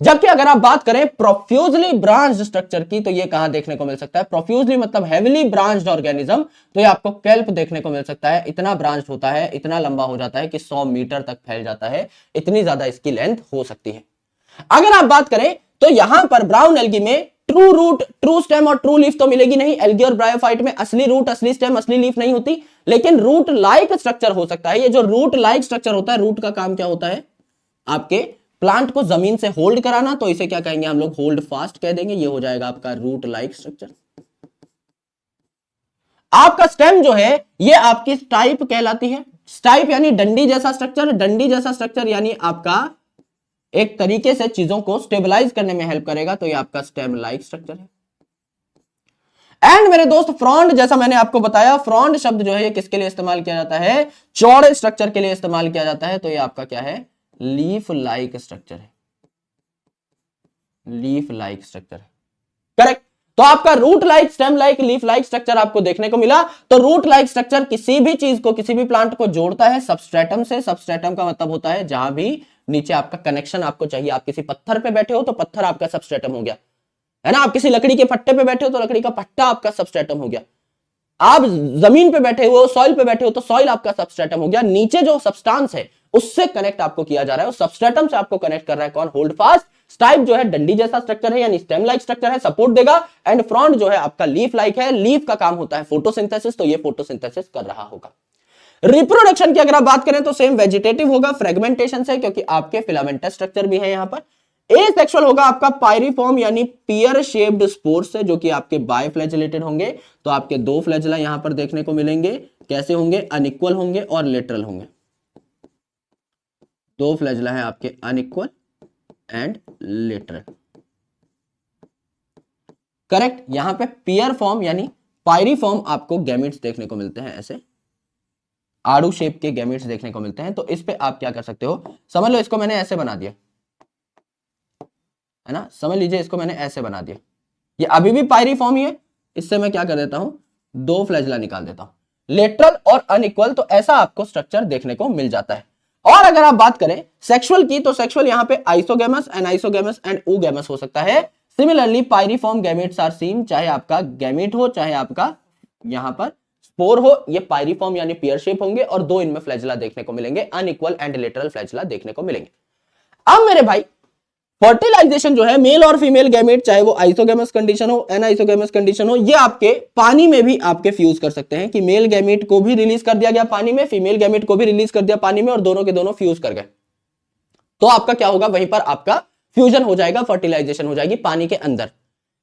जबकि अगर आप बात करें प्रोफ्यूजली ब्रांच्ड स्ट्रक्चर की, तो ये कहां देखने को मिल सकता है, प्रोफ्यूजली मतलब हेविली ब्रांच्ड ऑर्गेनिज्म, तो ये आपको केल्प देखने को मिल सकता है। इतना ब्रांच्ड होता है, इतना लंबा हो जाता है कि 100 मीटर तक फैल जाता है, इतनी ज्यादा इसकी लेंथ हो सकती है। अगर आप बात करें तो यहां पर ब्राउन एल्गी में ट्रू रूट, ट्रू स्टेम और ट्रू लीफ तो मिलेगी नहीं। एल्गी और ब्रायोफाइट में असली रूट, असली स्टेम, असली लीफ नहीं होती, लेकिन रूट लाइक स्ट्रक्चर हो सकता है। ये जो रूट लाइक स्ट्रक्चर होता है, रूट का काम क्या होता है, आपके प्लांट को जमीन से होल्ड कराना, तो इसे क्या कहेंगे हम लोग, होल्ड फास्ट कह देंगे। ये हो जाएगा आपका रूट लाइक स्ट्रक्चर। आपका स्टेम जो है ये आपकी स्टाइप कहलाती है। स्टाइप यानी डंडी जैसा स्ट्रक्चर, डंडी जैसा स्ट्रक्चर यानी आपका एक तरीके से चीजों को स्टेबलाइज करने में हेल्प करेगा, तो ये आपका स्टेम लाइक स्ट्रक्चर है। एंड मेरे दोस्त फ्रॉन्ड, जैसा मैंने आपको बताया, फ्रॉन्ड शब्द जो है ये किसके लिए इस्तेमाल किया जाता है, चौड़े स्ट्रक्चर के लिए इस्तेमाल किया जाता है। तो ये आपका क्या है, लीफ लाइक स्ट्रक्चर है, लीफ लाइक स्ट्रक्चर है, करेक्ट। तो आपका root like, stem like, leaf like structure आपको देखने को मिला। तो रूट लाइक स्ट्रक्चर किसी भी चीज को, किसी भी प्लांट को जोड़ता है सबस्ट्रेटम से। सबस्ट्रेटम का मतलब होता है जहां भी नीचे आपका कनेक्शन आपको चाहिए। आप किसी पत्थर पे बैठे हो तो पत्थर आपका सबस्ट्रेटम हो गया, है ना। आप किसी लकड़ी के पट्टे पे बैठे हो तो लकड़ी का पट्टा आपका सबस्ट्रेटम हो गया। आप जमीन पे बैठे हो, सॉइल पे बैठे हो तो सॉइल आपका सबस्ट्रेटम हो गया। नीचे जो सब्सटेंस है उससे कनेक्ट आपको किया जा रहा है, उस सबस्ट्रेटम से आपको कनेक्ट कर रहा है कौन? Hold fast. स्टाइप जो है डंडी जैसा स्ट्रक्चर है, यानी स्टेम लाइक स्ट्रक्चर है, सपोर्ट देगा। एंड फ्रंट जो है आपका लीफ लाइक है, लीफ का काम होता है फोटोसिंथेसिस, तो ये फोटोसिंथेसिस कर रहा होगा। रिप्रोडक्शन की अगर आप बात करें तो सेम वेजिटेटिव होगा, फ्रेगमेंटेशन से, क्योंकि आपके फिलामेंटस स्ट्रक्चर भी है यहां पर। एसेक्सुअल होगा आपका पायरिफॉर्म यानी पियर शेप्ड स्पोर्स से, जो कि आपके बायफ्लैजेलेटेड होंगे। तो आपके दो फ्लैजेला यहां पर देखने को मिलेंगे। कैसे होंगे? अनइक्वल होंगे और लेटरल होंगे। दो फ्लैजेला है आपके अनइक्वल एंड लेटरल, करेक्ट। यहां पे पियर फॉर्म यानी पायरिफॉर्म आपको गैमेट्स देखने को मिलते हैं, ऐसे आड़ू शेप के गैमेट्स देखने को मिलते हैं। तो इस पे आप क्या कर सकते हो, समझ लो इसको मैंने ऐसे बना दिया, है ना। समझ लीजिए इसको मैंने ऐसे बना दिया, ये अभी भी पायरिफॉर्म ही है। इससे मैं क्या कर देता हूं, दो फ्लैजेला निकाल देता हूं। लेटरल और अनइक्वल, तो ऐसा आपको स्ट्रक्चर देखने को मिल जाता है। और अगर आप बात करें सेक्सुअल की, तो सेक्सुअल यहां पे आइसोगैमस, एनाइसोगैमस एंड oogamous हो सकता है। सिमिलरली पायरिफॉर्म गैमेट्स आर सीन, चाहे आपका गैमेट हो चाहे आपका यहां पर स्पोर हो, ये पायरिफॉर्म यानी पियर शेप होंगे और दो इनमें फ्लैजेला देखने को मिलेंगे, अनइक्वल एंड लेटरल फ्लैजेला देखने को मिलेंगे। अब मेरे भाई फर्टिलाइजेशन जो है मेल और फीमेल गैमेट, चाहे वो आइसोगैमस कंडीशन हो एनाइसोगैमस कंडीशन हो, ये आपके पानी में भी आपके फ्यूज कर सकते हैं कि मेल गैमेट को भी रिलीज कर दिया गया पानी में, फीमेल गैमेट को भी रिलीज कर दिया पानी में और दोनों के दोनों फ्यूज कर गए। तो आपका क्या होगा, वहीं पर आपका फ्यूजन हो जाएगा, फर्टिलाइजेशन हो जाएगी पानी के अंदर।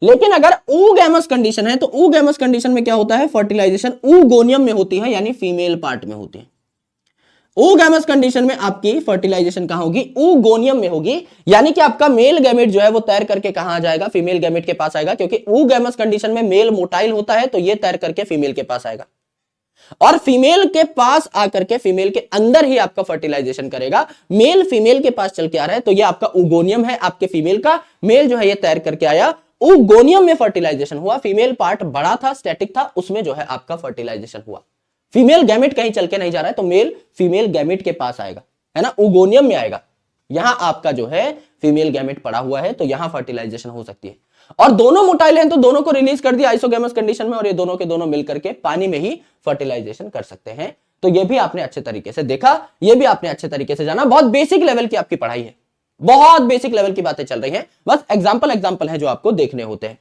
लेकिन अगर oogamous कंडीशन है तो oogamous कंडीशन में क्या होता है, फर्टिलाइजेशन oogoनियम में होती है, यानी फीमेल पार्ट में होती है। oogamous कंडीशन में आपकी फर्टिलाइजेशन कहां होगी, oogoनियम में होगी, यानी कि आपका मेल गैमेट जो है वो तैर करके कहां आ जाएगा, फीमेल गैमेट के पास आएगा, क्योंकि oogamous कंडीशन में मेल मोटाइल होता है, तो ये तैर करके फीमेल के पास आएगा और फीमेल के पास आकर के फीमेल के अंदर ही आपका फर्टिलाइजेशन करेगा। मेल फीमेल के पास चल के आ रहा है, तो ये आपका oogoनियम है आपके फीमेल का। मेल जो है ये तैर करके आया, oogoनियम में फर्टिलाइजेशन हुआ, फीमेल पार्ट बड़ा था, स्टैटिक था, उसमें जो है आपका फर्टिलाइजेशन हुआ। फीमेल गैमेट कहीं चल के नहीं जा रहा है, तो मेल फीमेल गैमेट के पास आएगा, है ना, oogoनियम में आएगा। यहां आपका जो है फीमेल गैमेट पड़ा हुआ है, तो यहां फर्टिलाइजेशन हो सकती है। और दोनों मोटाइल हैं तो दोनों को रिलीज कर दिया आइसोगैमस कंडीशन में, और ये दोनों के दोनों मिलकर के पानी में ही फर्टिलाइजेशन कर सकते हैं। तो ये भी आपने अच्छे तरीके से देखा, ये भी आपने अच्छे तरीके से जाना। बहुत बेसिक लेवल की आपकी पढ़ाई है, बहुत बेसिक लेवल की बातें चल रही हैं, बस एग्जाम्पल है जो आपको देखने होते हैं।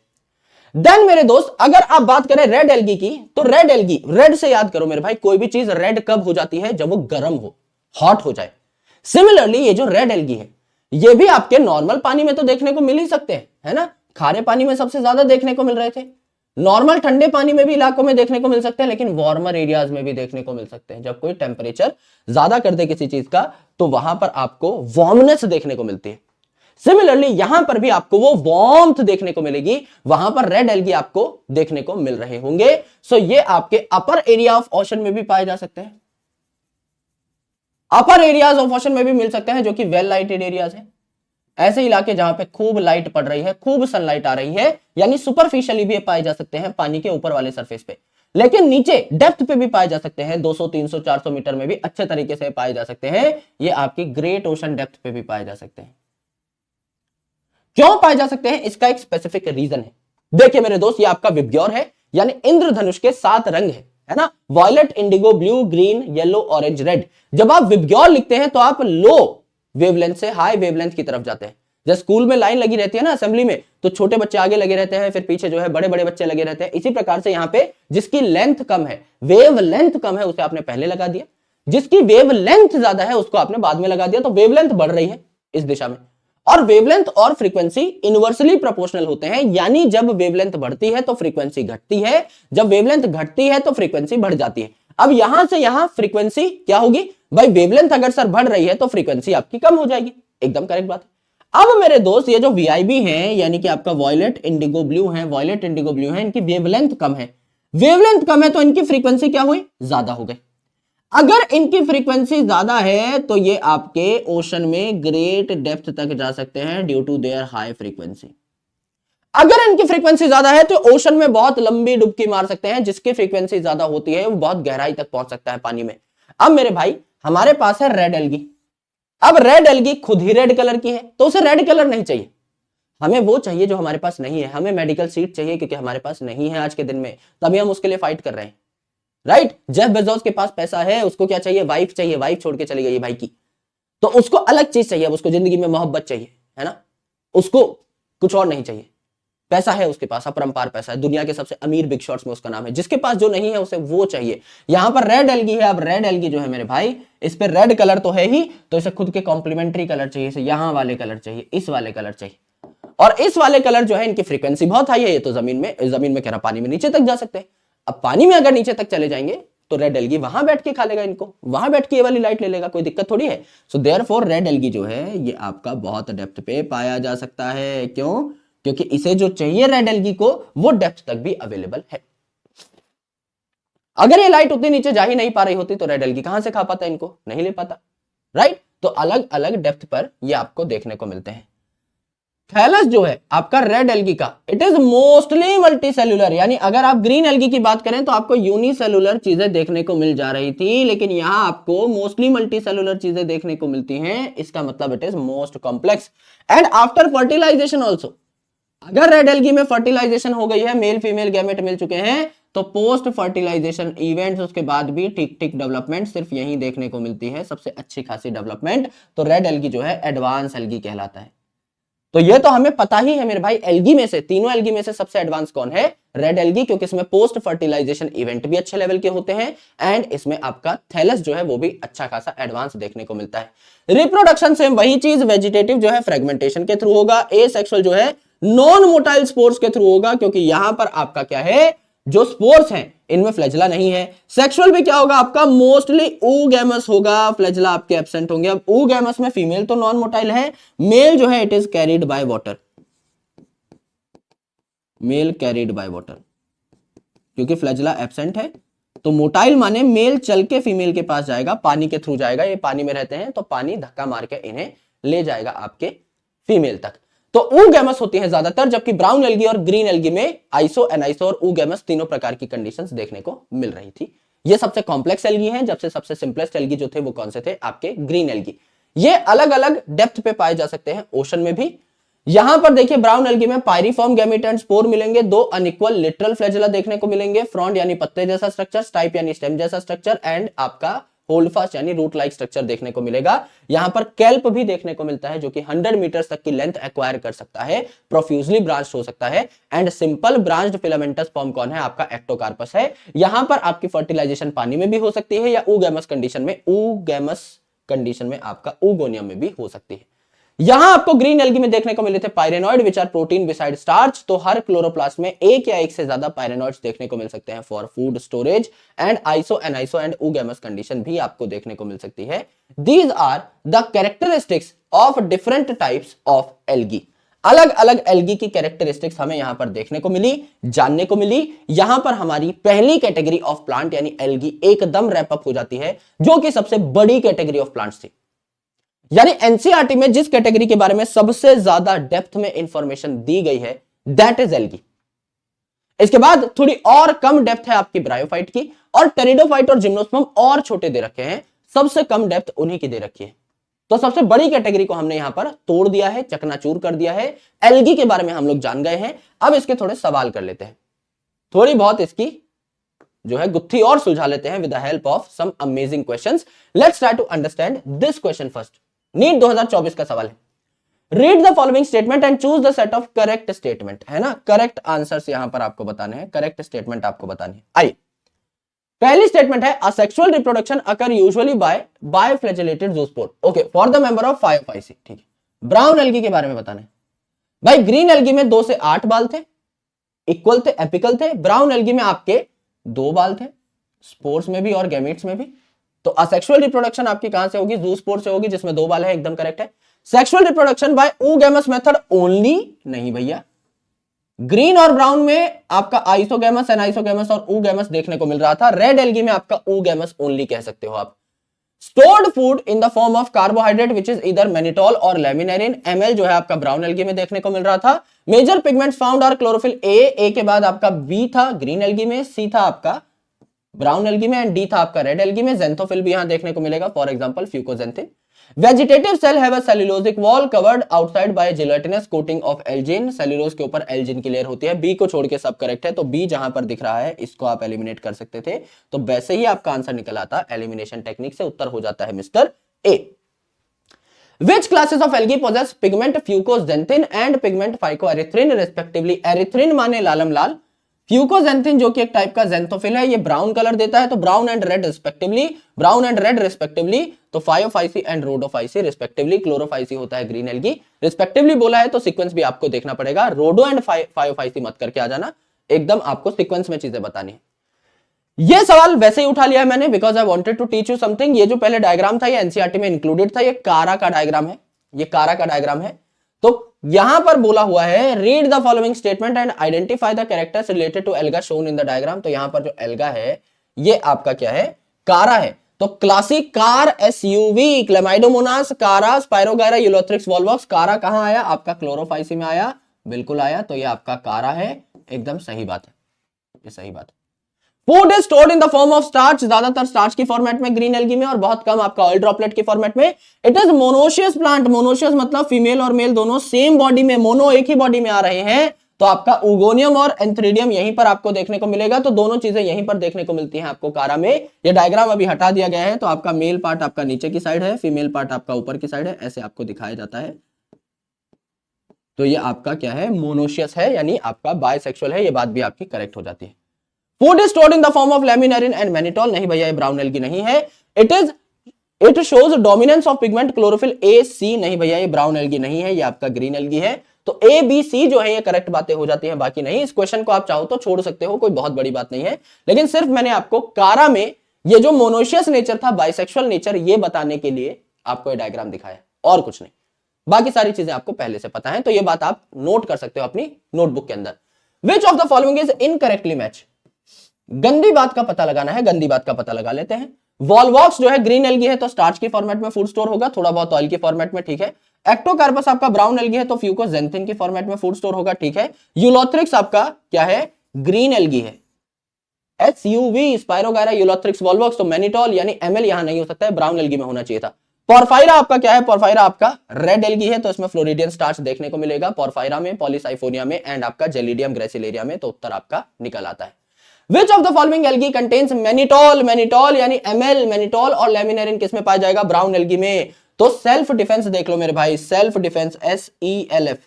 देन मेरे दोस्त अगर आप बात करें रेड एल्गी की, तो रेड एल्गी, रेड से याद करो मेरे भाई, कोई भी चीज रेड कब हो जाती है, जब वो गर्म हो, हॉट हो जाए। सिमिलरली ये जो रेड एल्गी है ये भी आपके नॉर्मल पानी में तो देखने को मिल ही सकते हैं, है ना। खारे पानी में सबसे ज्यादा देखने को मिल रहे थे, नॉर्मल ठंडे पानी में भी इलाकों में देखने को मिल सकते हैं, लेकिन वार्मर एरियाज में भी देखने को मिल सकते हैं। जब कोई टेम्परेचर ज्यादा कर दे किसी चीज का, तो वहां पर आपको वार्मनेस देखने को मिलती है। सिमिलरली यहां पर भी आपको वो वार्मथ देखने को मिलेगी, वहां पर रेड एल्गी आपको देखने को मिल रहे होंगे। सो ये आपके अपर एरिया ऑफ ओशन में भी पाए जा सकते हैं, अपर एरियाज ऑफ ओशन में भी मिल सकते हैं, जो कि वेल लाइटेड एरियाज है। ऐसे इलाके जहां पे खूब लाइट पड़ रही है, खूब सनलाइट आ रही है, यानी सुपरफिशियली भी पाए जा सकते हैं पानी के ऊपर वाले सरफेस पे। लेकिन नीचे डेप्थ पे भी पाए जा सकते हैं, 200 300 400 मीटर में भी अच्छे तरीके से पाए जा सकते हैं। ये आपकी ग्रेट ओशन डेप्थ पे भी पाए जा सकते हैं। क्यों पाए जा सकते हैं, इसका एक स्पेसिफिक रीजन है। देखिए मेरे दोस्त, ये आपका विब्ग्योर है, यानी इंद्रधनुष के 7 रंग है ना, violet, indigo, blue, green, yellow, orange, red. जब आप विब्ग्योर लिखते हैं तो आप लो वेवलेंथ से हाई वेवलेंथ की तरफ जाते हैं। जब स्कूल में लाइन लगी रहती है ना असेंबली में, तो छोटे बच्चे आगे लगे रहते हैं, फिर पीछे जो है बड़े बड़े बच्चे लगे रहते हैं। इसी प्रकार से यहाँ पे जिसकी लेंथ कम है, वेव लेंथ कम है, उसे आपने पहले लगा दिया, जिसकी वेव लेंथ ज्यादा है उसको आपने बाद में लगा दिया। तो वेवलेंथ बढ़ रही है इस दिशा में, और वेवलेंथ और फ्रीक्वेंसी इनवर्सली प्रोपोर्शनल होते हैं, यानी जब वेवलेंथ बढ़ती है तो फ्रीक्वेंसी घटती है, जब वेवलेंथ घटती है तो फ्रीक्वेंसी बढ़ जाती है। अब यहां से यहां फ्रीक्वेंसी क्या होगी भाई, वेवलेंथ अगर सर बढ़ रही है तो फ्रीक्वेंसी आपकी कम हो जाएगी, एकदम करेक्ट बात है। अब मेरे दोस्त ये जो वीआईबी है, यानी कि आपका वॉयलेट, इंडिगो, ब्लू है, वॉयलेट, इंडिगो, ब्लू है, इनकी वेवलेंथ कम है। वेवलेंथ कम है तो इनकी फ्रीक्वेंसी क्या हुई, ज्यादा हो गई। अगर इनकी फ्रीक्वेंसी ज्यादा है तो ये आपके ओशन में ग्रेट डेप्थ तक जा सकते हैं due to their high frequency. अगर इनकी फ्रीक्वेंसी ज्यादा है तो ओशन में बहुत लंबी डुबकी मार सकते हैं, जिसकी फ्रीक्वेंसी ज्यादा होती है वो बहुत गहराई तक पहुंच सकता है पानी में। अब मेरे भाई हमारे पास है रेड एल्गी, अब रेड एल्गी खुद ही रेड कलर की है, तो उसे रेड कलर नहीं चाहिए, हमें वो चाहिए जो हमारे पास नहीं है, हमें मेडिकल सीट चाहिए क्योंकि हमारे पास नहीं है आज के दिन में, तभी हम उसके लिए फाइट कर रहे हैं, राइट। जेफ बेजोस के पास पैसा है, उसको क्या चाहिए, वाइफ चाहिए, वाइफ छोड़ के चली गई भाई की, तो उसको अलग चीज चाहिए, अब उसको जिंदगी में मोहब्बत चाहिए, है ना, उसको कुछ और नहीं चाहिए, पैसा है उसके पास, अपरंपार पैसा है, दुनिया के सबसे अमीर बिग शॉट्स में उसका नाम है, जिसके पास जो नहीं है उसे वो चाहिए। यहां पर रेड एल्गी है, अब रेड एल्गी जो है मेरे भाई, इस पे रेड कलर तो है ही, तो इसे खुद के कॉम्प्लीमेंट्री कलर चाहिए, इसे यहां वाले कलर चाहिए, इस वाले कलर चाहिए, और इस वाले कलर जो है इनकी फ्रीक्वेंसी बहुत हाई है, ये तो जमीन में कह रहा पानी में नीचे तक जा सकते हैं। अब पानी में अगर नीचे तक चले जाएंगे तो रेड एल्गी वहां बैठ के खा लेगा इनको, वहां बैठ के ये वाली लाइट ले लेगा, कोई दिक्कत थोड़ी है। सो देयरफॉर रेड एल्गी जो है ये आपका बहुत डेप्थ पे पाया जा सकता है, क्यों, क्योंकि इसे जो चाहिए रेड एल्गी को वो डेप्थ तक भी अवेलेबल है। अगर ये लाइट उतनी नीचे जा ही नहीं पा रही होती तो रेड एल्गी कहां से खा पाता, इनको नहीं ले पाता, राइट। तो अलग अलग डेप्थ पर ये आपको देखने को मिलते हैं। थैलस जो है आपका रेड एल्गी का, it is mostly multi cellular, यानी अगर आप ग्रीन एल्गी की बात करें तो आपको यूनिसेल्यूलर चीजें देखने को मिल जा रही थी, लेकिन यहां आपको मोस्टली मल्टी सेल्यूलर चीजें देखने को मिलती हैं, इसका मतलब it is most complex and after fertilization also. अगर रेड एल्गी में फर्टिलाइजेशन हो गई है, मेल फीमेल गैमेट मिल चुके हैं, तो पोस्ट फर्टिलाइजेशन इवेंट्स उसके बाद भी ठीक ठीक डेवलपमेंट सिर्फ यही देखने को मिलती है, सबसे अच्छी खासी डेवलपमेंट। तो रेड एल्गी जो है एडवांस एल्गी कहलाता है। तो ये तो हमें पता ही है मेरे भाई, एल्गी में से, तीनों एल्गी में से सबसे एडवांस कौन है, रेड एल्गी, क्योंकि इसमें पोस्ट फर्टिलाइजेशन इवेंट भी अच्छे लेवल के होते हैं एंड इसमें आपका थैलस जो है वो भी अच्छा खासा एडवांस देखने को मिलता है। रिप्रोडक्शन से वही चीज, वेजिटेटिव जो है फ्रेगमेंटेशन के थ्रू होगा, एसेक्सुअल जो है नॉन मोटाइल स्पोर्स के थ्रू होगा, क्योंकि यहां पर आपका क्या है, जो स्पोर्स हैं इनमें फ्लैजिला नहीं है। सेक्सुअल भी क्या होगा आपका, मोस्टली oogamous होगा, फ्लैजिला आपके एब्सेंट होंगे। अब oogamous में फीमेल तो नॉन मोटाइल है, मेल जो है it is carried by water, male carried by water, क्योंकि फ्लैजिला एब्सेंट है तो मोटाइल माने मेल चल के फीमेल के पास जाएगा, पानी के थ्रू जाएगा, ये पानी में रहते हैं तो पानी धक्का मार के इन्हें ले जाएगा आपके फीमेल तक। तो oogamous होती है ज्यादातर, जबकि ब्राउन एल्गी और ग्रीन एल्गी में आइसो, एनाइसो और oogamous तीनों प्रकार की कंडीशंस देखने को मिल रही थी। ये सबसे कॉम्प्लेक्स एल्गी हैं, जब से सबसे सिंपलेस्ट एल्गी जो थे वो कौन से थे, आपके ग्रीन एल्गी। ये अलग अलग डेप्थ पे पाए जा सकते हैं, ओशन में भी। यहां पर देखिए ब्राउन एल्गी में पायरिफॉर्म गैमेट एंड स्पोर मिलेंगे, दो अनइक्वल लिटरल फ्लैजिला देखने को मिलेंगे, फ्रॉन्ड यानी पत्ते जैसा स्ट्रक्चर, स्टाइप यानी स्टेम जैसा स्ट्रक्चर एंड आपका होल्ड फास्ट यानी रूट लाइक स्ट्रक्चर देखने को मिलेगा। यहां पर कैल्प भी देखने को मिलता है जो कि 100 मीटर तक की लेंथ एक्वायर कर सकता है, प्रोफ्यूजली ब्रांच्ड हो सकता है and simple branched filamentous form कौन है, आपका एक्टोकार्पस है। यहां पर आपकी फर्टिलाइजेशन पानी में भी हो सकती है या oogamous कंडीशन में आपका oogonia में भी हो सकती है। यहां आपको ग्रीन एल्गी में देखने को मिले थे pyrenoid which are protein beside starch, तो हर क्लोरोप्लास्ट में एक या एक से ज्यादा पायरेनॉइड्स देखने को मिल सकते हैं for food storage and iso, aniso and oogamous condition भी आपको देखने को मिल सकती है। These are the characteristics of different types of algae. अलग अलग एल्गी की कैरेक्टरिस्टिक्स हमें यहां पर देखने को मिली, जानने को मिली। यहां पर हमारी पहली कैटेगरी ऑफ प्लांट यानी एल्गी एकदम रैप अप हो जाती है, जो कि सबसे बड़ी कैटेगरी ऑफ प्लांट्स थी। यानी एनसीईआरटी में जिस कैटेगरी के बारे में सबसे ज्यादा डेप्थ में इंफॉर्मेशन दी गई है दैट इज एल्गी। इसके बाद थोड़ी और कम डेप्थ है आपकी ब्रायोफाइट की, और टेरिडोफाइट और जिम्नोस्पर्म और छोटे दे रखे हैं, सबसे कम डेप्थ उन्हीं की दे रखी है। तो सबसे बड़ी कैटेगरी को हमने यहां पर तोड़ दिया है, चकनाचूर कर दिया है। एल्गी के बारे में हम लोग जान गए हैं, अब इसके थोड़े सवाल कर लेते हैं, थोड़ी बहुत इसकी जो है गुत्थी और सुलझा लेते हैं with the help of some amazing questions. Let's try to understand this question first. NEET 2024 का सवाल है, read the following statement and choose the set of correct statement, है ना, करेक्ट आंसर्स यहां पर आपको बताने हैं, करेक्ट स्टेटमेंट आपको बतानी है। आइए, पहली स्टेटमेंट है asexual reproduction occur usually by biflagellated zoospore, okay, for the member of 5 ठीक है। ब्राउन एल्गी के बारे में बताना है भाई, ग्रीन एल्गी में 2 से 8 बाल थे, इक्वल थे, एपिकल थे। ब्राउन एल्गी में आपके 2 बाल थे, स्पोर्स में भी और गैमेट्स में भी। तो असेक्सुअल रिप्रोडक्शन आपकी कहां से होगी, ज़ूस्पोर से होगी, जिसमें 2 बाल है, एकदम करेक्ट है। Sexual reproduction by oogamous method only, नहीं भैया, ग्रीन और ब्राउन में आपका आइसोगैमस, एनाइसोगैमस और oogamous देखने को मिल रहा था। रेड एल्गी में आपका oogamous ओनली कह सकते हो आप। Stored food in the form of carbohydrate which is इधर मेनिटॉल और लेमिनेरिन, ml जो है आपका ब्राउन एल्गी में देखने को मिल रहा था। मेजर पिगमेंट्स फाउंड और क्लोरोफिल ए के बाद आपका बी था ग्रीन एल्गी में, सी था आपका ब्राउन एल्गी में एंड डी था आपका रेड एल्गी में। जेंथोफिल भी यहां देखने को मिलेगा, for example fucoxanthin. Vegetative cell have a cellulosic wall covered outside by gelatinous coating of algin. Cellulose के ऊपर एल्जिन की लेयर होती है। बी को छोड़ के सब करेक्ट है, तो बी जहां पर दिख रहा है इसको आप एलिमिनेट कर सकते थे, तो वैसे ही आपका आंसर निकल आता, एलिमिनेशन टेक्निक से उत्तर हो जाता है mister A. Which classes of algae possess pigment fucoxanthin and pigment phycoerythrin respectively? Erythrin माने लालम लाल, फ्यूकोजेंथिन जो कि एक टाइप का जेंथोफिल है, ये ब्राउन कलर देता है, तो brown and red respectively, brown and red respectively, तो फायोफाइसी एंड रोडोफाइसी रिस्पेक्टिवली। क्लोरोफाइसी होता है ग्रीन एल्गी। रिस्पेक्टिवली बोला है तो सीक्वेंस भी आपको देखना पड़ेगा, रोडो एंड फायोफाइसी मत करके आ जाना, एकदम आपको सीक्वेंस में चीजें बतानी है। ये सवाल वैसे ही उठा लिया है मैंने, because I wanted to teach you something. ये जो पहले डायग्राम था ये एनसीईआरटी में इंक्लूडेड था, ये कारा का डायग्राम है, ये कारा का डायग्राम है। तो यहां पर बोला हुआ है read the following statement and identify the characters related to alga shown in the diagram. तो यहां पर जो एल्गा है ये आपका क्या है, कारा है। तो क्लासिक कार एसयूवी, क्लेमाइडोमोनास, कारा, स्पायरोगायरा, यूलोथ्रिक्स वॉल्वॉक्स। कारा कहां आया आपका, क्लोरोफाइसी में आया, बिल्कुल आया, तो ये आपका कारा है, एकदम सही बात है, ये सही बात है। Food is stored in the form of starch, ज्यादातर स्टार्च की फॉर्मेट में ग्रीन एल्गी में, और बहुत कम आपका ऑयल ड्रॉपलेट की फॉर्मेट में। It is monoecious plant, monoecious मतलब फीमेल और मेल दोनों सेम बॉडी में, मोनो एक ही बॉडी में आ रहे हैं, तो आपका उगोनियम और एंथ्रीडियम यहीं पर आपको देखने को मिलेगा। तो दोनों चीजें यहीं पर देखने को मिलती हैं आपको कारा में। ये डायग्राम अभी हटा दिया गया है, तो आपका मेल पार्ट आपका नीचे की साइड है, फीमेल पार्ट आपका ऊपर की साइड है, ऐसे आपको दिखाया जाता है। तो ये आपका क्या है, मोनोशियस है, यानी आपका बायसेक्सुअल है, ये बात भी आपकी करेक्ट हो जाती है। Food is stored in the form of laminarin and mannitol, नहीं भैया ये ब्राउन एल्गी नहीं है। It shows dominance of pigment chlorophyll a c, नहीं भैया ये ब्राउन एल्गी नहीं है, ये आपका ग्रीन एल्गी है। तो ए बी सी जो है ये करेक्ट बातें हो जाती हैं, बाकी नहीं। इस क्वेश्चन को आप चाहो तो छोड़ सकते हो, कोई बहुत बड़ी बात नहीं है, लेकिन सिर्फ मैंने आपको कारा में ये जो मोनोशियस नेचर था, बाइसेक्सुअल नेचर, ये बताने के लिए आपको ये डायग्राम दिखाया, और कुछ नहीं। बाकी सारी चीजें आपको पहले से पता है, तो ये बात आप नोट कर सकते हो अपनी नोटबुक के अंदर। Which of the following is incorrectly match, गंदी बात का पता लगाना है, गंदी बात का पता लगा लेते हैं। वॉल्वॉक्स जो है ग्रीन एल्गी है, तो स्टार्च की फॉर्मेट में फूड स्टोर होगा, थोड़ा बहुत ऑयल की फॉर्मेट में, ठीक है। एक्टोकार्पस आपका ब्राउन एल्गी है, तो फ्यूकोजेंथिन की फॉर्मेट में फूड स्टोर होगा, ठीक है। यूलोथ्रिक्स आपका क्या है, ग्रीन एल्गी है। एसयूवी, स्पायरोगायरा, यूलोथ्रिक्स वॉल्वॉक्स, तो मैनिटोल यानी एमएल यहां नहीं हो सकता है, ब्राउन एल्गी में होना चाहिए था। पोरफायरा आपका क्या है, पोरफायरा आपका रेड एल्गी है, तो इसमें फ्लोरिडियन स्टार्च देखने को मिलेगा, पोरफायरा में, पॉलीसाइफोनिया में, एंड आपका जेलिडियम ग्रेसिलेरिया में, तो उत्तर आपका निकल आता है। Which of the following algae contains mannitol, mannitol यानी ml, mannitol और लैमिनारिन किस में पाया जाएगा, ब्राउन एल्गी में। तो सेल्फ डिफेंस देख लो मेरे भाई, सेल्फ डिफेंस SELF,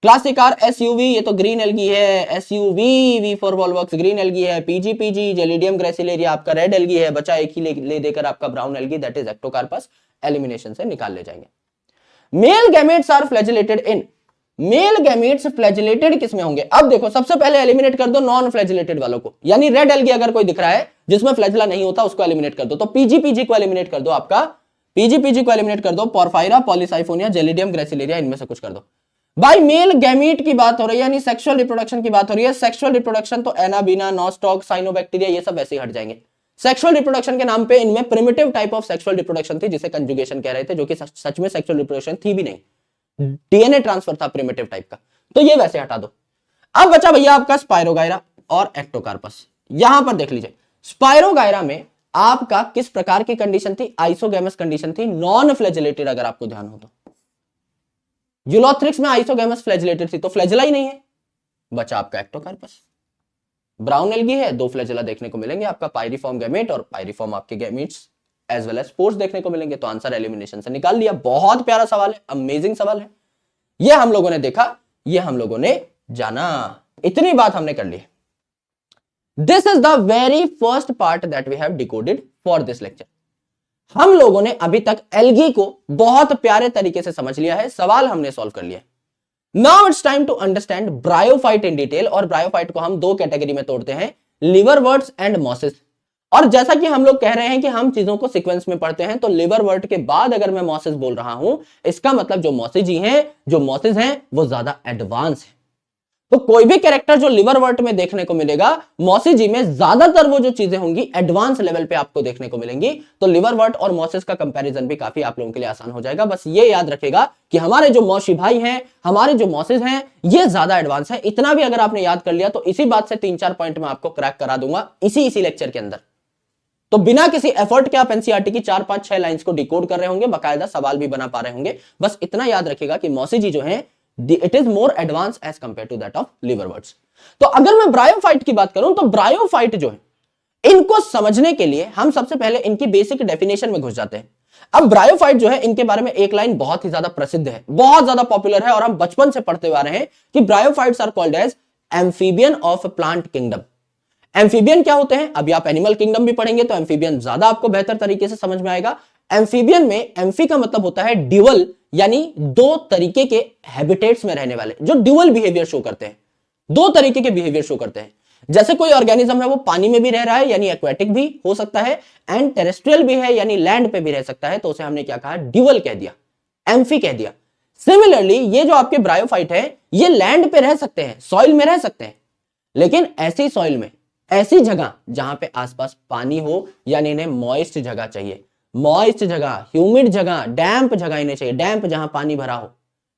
क्लासिकार SUV ये तो ग्रीन एल्गी है, SUV V for Volvox green algae है, PGPG जेलिडियम ग्रेसिलेरिया आपका रेड एल्गी है, बचा एक ही ले देकर आपका brown algae, that is Ectocarpus, elimination से निकाल ले जाएंगे। Male gametes are flagellated in, male gametes flagellated किसमें होंगे, अब देखो सबसे पहले एलिमिनेट कर दो नॉन फ्लैजिलेटेड वालों को, यानी रेड एल्गी अगर कोई दिख रहा है जिसमें फ्लैजिला नहीं होता उसको एलिमिनेट कर दो, तो पीजीपीजी को एलिमिनेट कर दो, आपका पीजीपीजी को एलिमिनेट कर दो, पोरफायरा, पॉलीसाइफोनिया, जेलिडियम ग्रेसिलेरिया, इनमें से कुछ कर दो। भाई मेल गैमीट की बात हो रही है, यानी सेक्सुअल रिप्रोडक्शन की बात हो रही है। सेक्सुअल रिप्रोडक्शन तो एनाबीना, नॉस्टॉक, साइनोबैक्टीरिया ये सब वैसे ही हट जाएंगे। सेक्सुअल रिप्रोडक्शन के नाम पे इनमें primitive type of sexual reproduction थी, जिसे कंजुगेशन कह रहे थे, जो कि सच में सेक्सुअल रिप्रोडक्शन थी भी नहीं, डीएनए ट्रांसफर था प्रिमिटिव टाइप का, तो ये वैसे हटा दो। अब बचा भैया आपका स्पायरोगायरा और एक्टोकार्पस। यहां पर देख लीजिए, स्पायरोगायरा में आपका किस प्रकार की कंडीशन थी, आइसोगैमस कंडीशन थी, नॉन फ्लैजिलेटेड, अगर आपको ध्यान हो तो। यूलोथ्रिक्स में आइसोगैमस फ्लैजिलेटेड थी, तो फ्लैजिला ही नहीं है, बचा आपका एक्टोकार्पस। ब्राउन एल्गी है, दो फ्लैजिला देखने को मिलेंगे, आपका पायरिफॉर्म गैमेट और पायरिफॉर्म आपके gametes as well as spores देखने को मिलेंगे, तो आंसर एलिमिनेशन से निकाल लिया। बहुत प्यारा सवाल है, अमेजिंग सवाल है, ये हम लोगों ने देखा, ये हम लोगों ने जाना, इतनी बात हमने कर ली। This is the very first part that we have decoded for this lecture. हम लोगों ने अभी तक एल्गी को बहुत प्यारे तरीके से समझ लिया है, सवाल हमने सॉल्व कर लिया। Now it's time to understand bryophyte in detail, और ब्रायोफाइट को हम दो कैटेगरी में तोड़ते हैं, लिवरवर्ट्स एंड मॉसेस। और जैसा कि हम लोग कह रहे हैं कि हम चीजों को सीक्वेंस में पढ़ते हैं, तो लिवरवर्ट के बाद अगर मैं मॉसेस बोल रहा हूं, इसका मतलब जो मॉसेजी हैं, जो मॉसेस हैं, वो ज्यादा एडवांस है। तो कोई भी कैरेक्टर जो लिवरवर्ट में देखने को मिलेगा, मॉसेजी में ज्यादातर वो जो चीजें होंगी एडवांस लेवल पे आपको देखने को मिलेंगी। तो लिवरवर्ट और मॉसेस का कंपैरिजन भी काफी आप लोगों के लिए आसान हो जाएगा। बस ये याद रखेगा कि हमारे जो मौसी भाई हैं, हमारे जो मॉसेस हैं, ये ज्यादा एडवांस है। इतना भी अगर आपने याद कर लिया तो इसी बात से 3-4 पॉइंट में आपको क्रैक करा दूंगा इसी लेक्चर के अंदर। तो बिना किसी एफर्ट के आप एनसीईआरटी की 4-5-6 लाइंस को डिकोड कर रहे होंगे, बाकायदा सवाल भी बना पा रहे होंगे। बस इतना याद रखिएगा कि मॉर्फोलॉजी जो है it is more advance as compare to that of liverworts. तो अगर मैं ब्रायोफाइट की बात करूं तो ब्रायोफाइट जो है, इनको समझने के लिए हम सबसे पहले इनकी बेसिक डेफिनेशन में घुस जाते हैं। अब ब्रायोफाइट जो है, इनके बारे में एक लाइन बहुत ही ज्यादा प्रसिद्ध है, बहुत ज्यादा पॉपुलर है और हम बचपन से पढ़ते हुए आ रहे हैं कि bryophytes are called as amphibian of plant kingdom. Amphibian क्या होते हैं, अभी आप एनिमल किंगडम भी पढ़ेंगे तो एम्फीबियन ज्यादा आपको बेहतर तरीके से समझ में आएगा। एम्फीबियन में एम्फी का मतलब होता है ड्यूअल, यानी दो तरीके के हैबिटेट्स में रहने वाले, जो ड्यूअल बिहेवियर शो करते हैं, दो तरीके के बिहेवियर शो करते हैं। जैसे कोई ऑर्गेनिज्म है वो पानी में भी रह रहा है यानी एक्वेटिक भी हो सकता है, एंड टेरेस्ट्रियल भी है यानी लैंड पे भी रह सकता है, तो उसे हमने क्या कहा, ड्यूअल कह दिया, एम्फी कह दिया। सिमिलरली ये जो आपके ब्रायोफाइट है ये लैंड पे रह सकते हैं, सॉइल में रह सकते हैं, लेकिन ऐसी सॉइल में, ऐसी जगह जहां पे आसपास पानी हो, यानी इन्हें मॉइस्ट जगह चाहिए, मॉइस्ट जगह, ह्यूमिड जगह, डैम्प जगह इन्हें चाहिए, डैम्प जहां पानी भरा हो,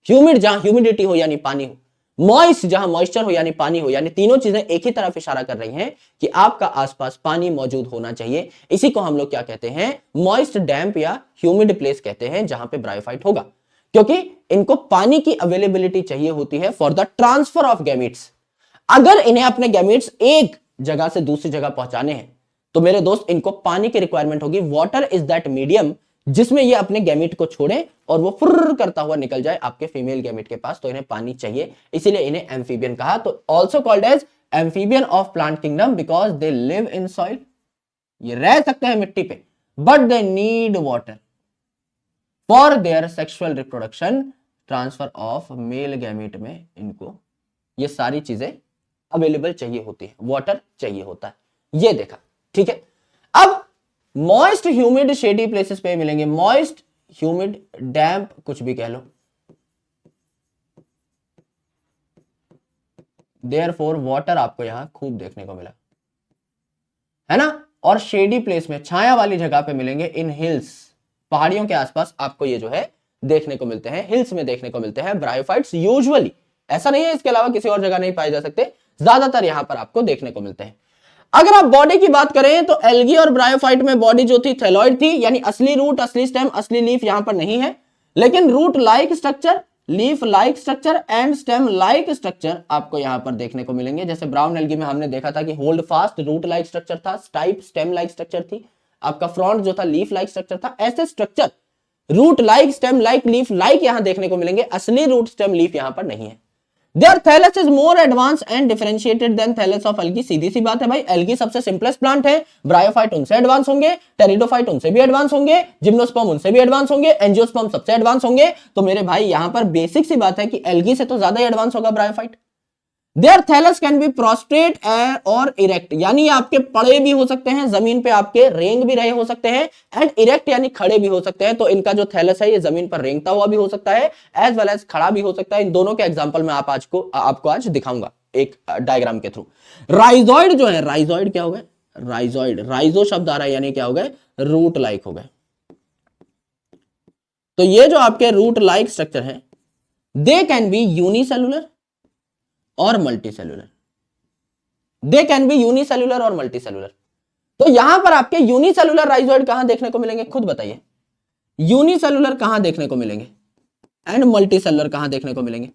ह्यूमिड जहां ह्यूमिडिटी हो यानी पानी हो, मॉइस्ट जहां मॉइस्चर हो यानी पानी हो, यानी तीनों चीजें एक ही तरफ इशारा कर रही हैं कि आपका आसपास पानी मौजूद होना चाहिए। इसी को हम लोग क्या कहते हैं, मॉइस्ट डैम्प या ह्यूमिड प्लेस कहते हैं जहां पे ब्रायोफाइट होगा, क्योंकि इनको पानी की अवेलेबिलिटी चाहिए होती है for the transfer of gametes. अगर इन्हें अपने गैमीट्स एक जगह से दूसरी जगह पहुंचाने हैं तो मेरे दोस्त इनको पानी की रिक्वायरमेंट होगी। वाटर इज दैट मीडियम जिसमें ये अपने गैमीट को छोड़े और वो फुर्र करता हुआ निकल जाए आपके फीमेल गैमीट के पास, तो इन्हें पानी चाहिए, इसीलिए इन्हें एम्फीबियन कहा। तो also called as amphibian of plant kingdom because they live in soil, ये रह सकते हैं मिट्टी पे, but they need water for their sexual reproduction, transfer of male gamete में इनको ये सारी चीजें अवेलेबल चाहिए होती है, वाटर चाहिए होता है, ये देखा, ठीक है। अब मॉइस्ट ह्यूमिड शेडी प्लेसेस पे मिलेंगे, मॉइस्ट ह्यूमिड डैम्प कुछ भी कह लो, देयरफॉर वाटर आपको यहां खूब देखने को मिला है ना। और शेडी प्लेस में, छाया वाली जगह पे मिलेंगे इन हिल्स, पहाड़ियों के आसपास आपको ये जो है देखने को मिलते हैं, हिल्स में देखने को मिलते हैं ब्रायोफाइट्स यूजुअली, ऐसा नहीं है इसके अलावा किसी और जगह नहीं पाए जा सकते, ज्यादातर यहां पर आपको देखने को मिलते हैं। अगर आप बॉडी की बात करें तो एल्गी और ब्रायोफाइट में बॉडी जो थी थैलॉइड थी, यानी असली रूट, असली स्टेम, असली लीफ यहां पर नहीं है, लेकिन root like structure, leaf like structure and stem like structure आपको यहां पर देखने को मिलेंगे। जैसे ब्राउन एल्गी में हमने देखा था कि holdfast root like structure था, स्टाइप स्टेम लाइक स्ट्रक्चर थी, आपका फ्रंट जो था लीफ लाइक स्ट्रक्चर था, ऐसे structure root like, stem like, leaf like यहां देखने को मिलेंगे, असली रूट स्टेम लीफ यहां पर नहीं है। Their thallus is more advanced and differentiated than thallus of algae। सीधी सी बात है भाई, एल्गी सबसे सिंपलेस्ट प्लांट है, ब्रायोफाइट उनसे एडवांस होंगे, टेरिडोफाइट उनसे भी एडवांस होंगे, जिम्नोस्पर्म उनसे भी एडवांस होंगे, एंजियोस्पर्म सबसे एडवांस होंगे। तो मेरे भाई यहां पर बेसिक सी बात है कि एल्गी से तो ज्यादा ही एडवांस होगा bryophyte. Their thallus can be prostrate और erect, यानी आपके पड़े भी हो सकते हैं, जमीन पे आपके रेंग भी रहे हो सकते हैं, एंड इरेक्ट यानी खड़े भी हो सकते हैं। तो इनका जो थैलस है ये जमीन पर रेंगता हुआ भी हो सकता है, एज वेल एज खड़ा भी हो सकता है। इन दोनों के एग्जांपल मैं आपको आज दिखाऊंगा एक डायग्राम के थ्रू। राइजॉइड जो है, राइजॉइड क्या हो गए, राइजॉइड, राइजो शब्द आ रहा है यानी क्या हो गए, रूट लाइक हो गए। तो ये जो आपके रूट लाइक स्ट्रक्चर है, दे कैन बी यूनिसेलुलर और multicellular, they can be unicellular और मल्टीसेलुलर। तो यहां पर आपके यूनिसेलुलर राइजॉइड कहां देखने को मिलेंगे, खुद बताइए, यूनिसेलुलर कहां देखने को मिलेंगे एंड मल्टीसेलुलर कहां देखने को मिलेंगे।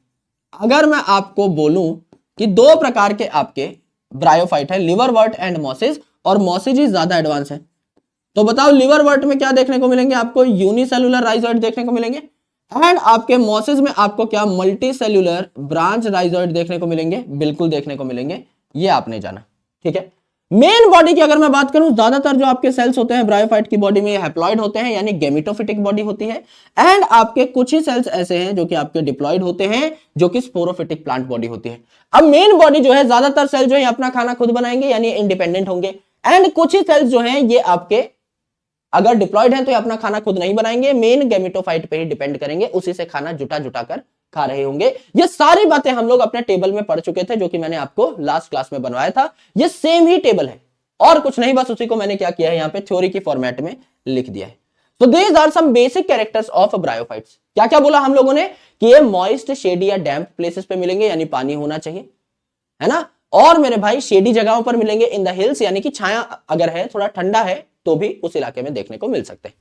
अगर मैं आपको बोलूं कि दो प्रकार के आपके ब्रायोफाइट है, लिवरवर्ट एंड मॉसिस, और मॉसिस ज्यादा एडवांस है, तो बताओ लिवरवर्ट में क्या देखने को मिलेंगे, आपको यूनिसेलुलर राइजॉइड देखने को मिलेंगे, एंड आपके मॉसिस में आपको क्या मल्टी सेल्यूलर ब्रांच राइजॉइड देखने को मिलेंगे, बिल्कुल देखने को मिलेंगे, ये आपने जाना, ठीक है। मेन बॉडी की अगर मैं बात करूं, ज्यादातर जो आपके सेल्स होते हैं ब्रायोफाइट की बॉडी में ये हैप्लॉइड होते हैं, यानी गेमिटोफिटिक बॉडी होती है, एंड आपके कुछ ही सेल्स ऐसे हैं जो कि आपके डिप्लॉइड होते हैं, जो कि स्पोरोफिटिक प्लांट बॉडी होती है। अब मेन बॉडी जो है, ज्यादातर सेल जो है अपना खाना खुद बनाएंगे यानी इंडिपेंडेंट होंगे, एंड कुछ ही सेल्स जो हैं ये आपके अगर डिप्लॉयड है तो ये अपना खाना खुद नहीं बनाएंगे, मेन गैमेटोफाइट पे ही डिपेंड करेंगे, उसी से खाना जुटा जुटा कर खा रहे होंगे। ये सारी बातें हम लोग अपने टेबल में पढ़ चुके थे, जो कि मैंने आपको लास्ट क्लास में बनवाया था। ये सेम ही टेबल है और कुछ नहीं, बस उसी को मैंने क्या किया है यहाँ पे थ्योरी की फॉर्मेट में लिख दिया है। तो these are some basic characters of bryophytes. क्या क्या बोला हम लोगों ने कि ये मॉइस्ट, शेडी या डैम्प प्लेसेस पे मिलेंगे, यानी पानी होना चाहिए, है ना। और मेरे भाई शेडी जगहों पर मिलेंगे इन द हिल्स, यानी कि छाया अगर है, थोड़ा ठंडा है, तो भी उस इलाके में देखने को मिल सकते हैं।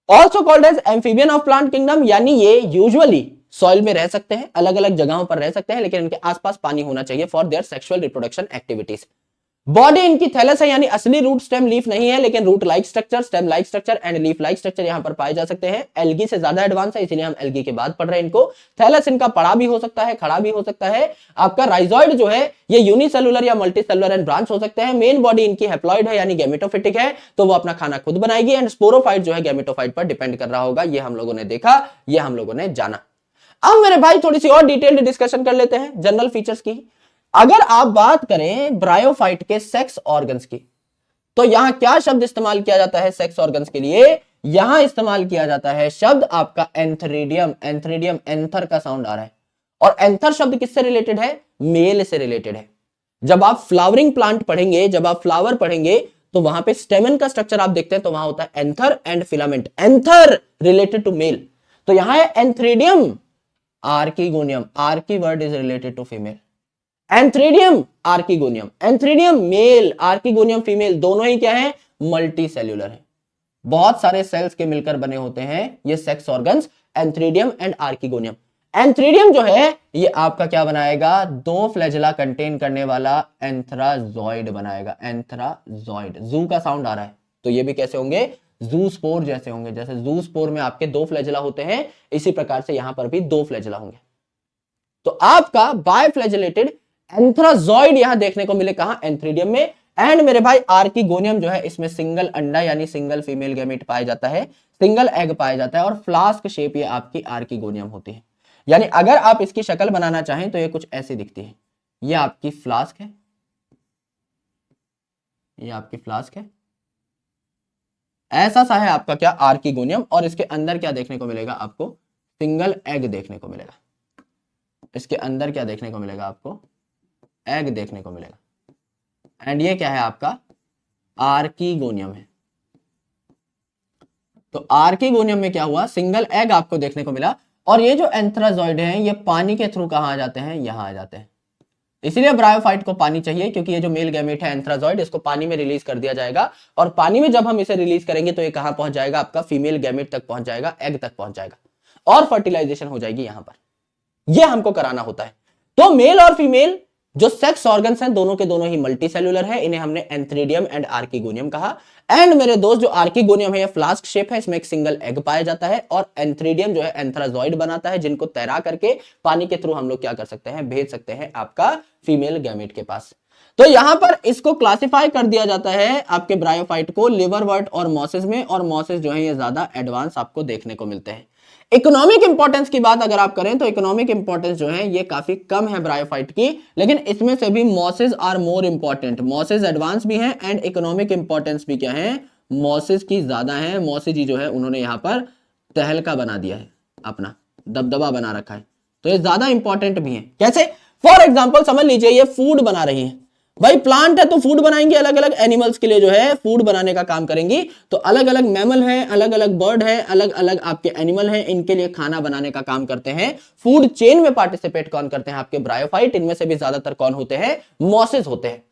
Also called as amphibian of plant kingdom, यानी ये यूजुअली सॉइल में रह सकते हैं, अलग अलग जगहों पर रह सकते हैं, लेकिन इनके आसपास पानी होना चाहिए for their sexual reproduction activities. Body इनकी थैलस है, यानी असली रूट स्टेम लीफ नहीं है, लेकिन root like structure, stem like structure and leaf like structure यहां पर पाए जा सकते हैं। एल्गी से ज्यादा एडवांस है, इसीलिए हम एल्गी के बाद पढ़ रहे हैं इनको। थैलस इनका पड़ा भी हो सकता है, खड़ा भी हो सकता है। आपका राइजॉइड जो है ये यूनिसेलुलर या मल्टीसेलुलर एंड ब्रांच हो सकते हैं। मेन बॉडी इनकी हैप्लॉइड है, यानी गैमेटोफिटिक है, तो वो अपना खाना खुद बनाएगी। एंड स्पोरोफाइट जो है गैमेटोफाइट पर डिपेंड कर रहा होगा। ये हम लोगों ने देखा, ये हम लोगों ने जाना। अब मेरे भाई थोड़ी सी और डिटेल्ड डिस्कशन कर लेते हैं जनरल फीचर्स की। अगर आप बात करें ब्रायोफाइट के सेक्स ऑर्गन्स की, तो यहां क्या शब्द इस्तेमाल किया जाता है सेक्स ऑर्गन्स के लिए? यहां इस्तेमाल किया जाता है शब्द आपका एंथरीडियम। एंथरीडियम, एंथर का साउंड आ रहा है, और एंथर शब्द किससे रिलेटेड है? मेल से रिलेटेड है। जब आप फ्लावरिंग प्लांट पढ़ेंगे, जब आप फ्लावर पढ़ेंगे, तो वहां पे स्टेमन का स्ट्रक्चर आप देखते हैं, तो वहां होता है anther and filament. Anther related to male, तो यहां है antheridium. Archegonium, archi word is related to female. Antheridium, archegonium. Antheridium male, archegonium female, दोनों ही क्या है? मल्टी सेल्यूलर है, बहुत सारे सेल्स के मिलकर बने होते हैं ये sex organs, antheridium and archegonium. Antheridium जो है ये आपका क्या बनाएगा? दो फ्लैजेला कंटेन करने वाला एंथ्राजॉइड बनाएगा। एंथ्राजॉइड, जू का साउंड आ रहा है, तो ये भी कैसे होंगे? जूस्पोर जैसे होंगे। जैसे जूस्पोर में आपके दो फ्लैजेला होते हैं, इसी प्रकार से यहां पर भी दो फ्लैजेला होंगे। तो आपका बायफ्लैजेलेटेड एंथ्राजॉइड यहां देखने को मिले, कहां? एंथ्रीडियम में। एंड मेरे भाई आर्किगोनियम जो है इसमें सिंगल अंडा यानी सिंगल फीमेल गैमेट पाया जाता है, सिंगल एग पाया जाता है, और फ्लास्क शेप ये आपकी आर्किगोनियम होती है। यानी अगर आप इसकी शक्ल बनाना चाहें तो ये कुछ ऐसी दिखती है। ये आपकी फ्लास्क है, ये आपकी फ्लास्क है, ऐसा सा है आपका क्या? आर्किगोनियम। और इसके अंदर क्या देखने को मिलेगा आपको? सिंगल एग देखने को मिलेगा। इसके अंदर क्या देखने को मिलेगा आपको? एग देखने को मिलेगा। एंड ये क्या है आपका? आर्किगोनियम है। तो आर्किगोनियम में क्या हुआ? सिंगल एग आपको देखने को मिला। और ये जो एंथ्राजॉइड हैं ये पानी के थ्रू कहां आ जाते हैं? यहां आ जाते हैं। इसीलिए ब्रायोफाइट को पानी चाहिए, क्योंकि ये जो मेल गैमेट है एंथ्राजॉइड, इसको पानी में रिलीज कर दिया जाएगा। और पानी में जब हम इसे रिलीज करेंगे तो ये कहां पहुंच जाएगा? आपका फीमेल गैमेट तक पहुंच जाएगा, एग तक पहुंच जाएगा, और फर्टिलाइजेशन हो जाएगी यहां पर। ये हमको कराना होता है। तो मेल और फीमेल जो सेक्स ऑर्गन्स हैं दोनों के दोनों ही मल्टी सेल्यूलर है, इन्हें हमने एंथ्रीडियम एंड आर्किगोनियम कहा। एंड मेरे दोस्त जो आर्किगोनियम है ये फ्लास्क शेप है, इसमें एक सिंगल एग पाया जाता है, और एंथ्रीडियम जो है एंथ्राजॉइड बनाता है, जिनको तैरा करके पानी के थ्रू हम लोग क्या कर सकते हैं? भेज सकते हैं आपका फीमेल गैमेट के पास। तो यहां पर इसको क्लासिफाई कर दिया जाता है आपके ब्रायोफाइट को लिवरवर्ट और मॉसेस में, और मॉसेस जो है ये ज्यादा एडवांस आपको देखने को मिलते हैं। इकोनॉमिक इंपॉर्टेंस की बात अगर आप करें तो इकोनॉमिक इंपॉर्टेंस जो है ये काफी कम है ब्रायोफाइट की, लेकिन इसमें से भी mosses are more important. Mosses advance भी हैं एंड इकोनॉमिक इंपॉर्टेंस भी क्या है? मॉसेस की ज्यादा है। मॉसेस जी जो है उन्होंने यहां पर तहलका बना दिया है, अपना दबदबा बना रखा है, तो ये ज्यादा इंपॉर्टेंट भी है। कैसे? फॉर एग्जाम्पल समझ लीजिए ये फूड बना रही है भाई, प्लांट है तो फूड बनाएंगे, अलग अलग एनिमल्स के लिए जो है फूड बनाने का काम करेंगी। तो अलग अलग मैमल है, अलग अलग बर्ड है, अलग अलग आपके एनिमल है, इनके लिए खाना बनाने का काम करते हैं। फूड चेन में पार्टिसिपेट कौन करते हैं? आपके ब्रायोफाइट। इनमें से भी ज्यादातर कौन होते हैं? मॉसेस होते हैं।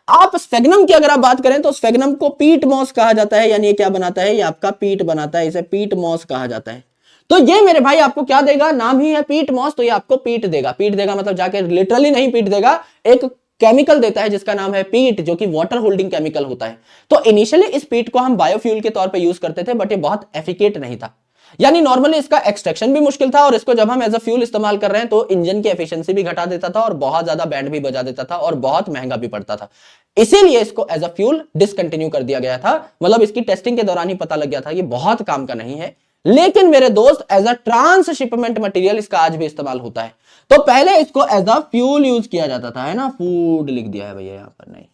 आप स्फेग्नम की अगर आप बात करें तो स्फेग्नम को पीट मॉस कहा जाता है, यानी ये क्या बनाता है? ये आपका पीट बनाता है, इसे पीट मॉस कहा जाता है। तो ये मेरे भाई आपको क्या देगा? नाम ही है पीट मॉस, तो ये आपको पीट देगा। पीट देगा मतलब जाके लिटरली नहीं पीट देगा, एक केमिकल देता है जिसका नाम है पीट, जो कि वाटर होल्डिंग केमिकल होता है। तो इनिशियली इस पीट को हम बायोफ्यूल के तौर पे यूज करते थे, बट ये बहुत एफिकेट नहीं था, यानी नॉर्मली इसका एक्सट्रैक्शन भी मुश्किल था, और इसको जब हम एज अ फ्यूल इस्तेमाल कर रहे हैं तो इंजन की एफिशिएंसी भी घटा देता था, और बहुत ज्यादा बैंड भी बजा देता था, और बहुत महंगा भी पड़ता था। इसीलिए इसको एज अ फ्यूल डिसकंटिन्यू कर दिया गया था। मतलब इसकी टेस्टिंग के दौरान ही पता लग गया था ये बहुत काम का नहीं है। लेकिन मेरे दोस्त एज अ ट्रांसशिपमेंट मटेरियल इसका आज भी इस्तेमाल होता है। तो पहले इसको एज अ फ्यूल यूज किया जाता था, है ना? फूड लिख दिया है भैया यहां पर, नहीं,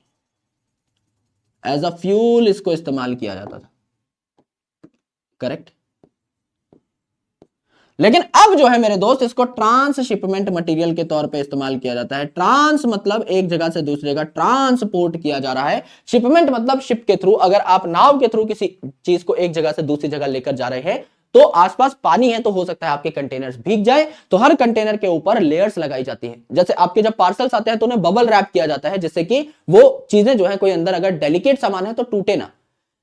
एज अ फ्यूल इसको इस्तेमाल किया जाता था, करेक्ट। लेकिन अब जो है मेरे दोस्त इसको ट्रांसशिपमेंट मटेरियल के तौर पे इस्तेमाल किया जाता है। ट्रांस मतलब एक जगह से दूसरी जगह ट्रांसपोर्ट किया जा रहा है। शिपमेंट मतलब शिप के थ्रू। अगर आप नाव के थ्रू किसी चीज को एक जगह से दूसरी जगह लेकर जा रहे हैं तो आसपास पानी है, तो हो सकता है आपके कंटेनर्स भीग जाए, तो हर कंटेनर के ऊपर लेयर्स लगाई जाती हैं। जैसे आपके जब पार्सल्स आते हैं तो उन्हें बबल रैप किया जाता है, जिससे कि वो चीजें जो है कोई अंदर अगर डेलिकेट सामान है तो टूटे ना।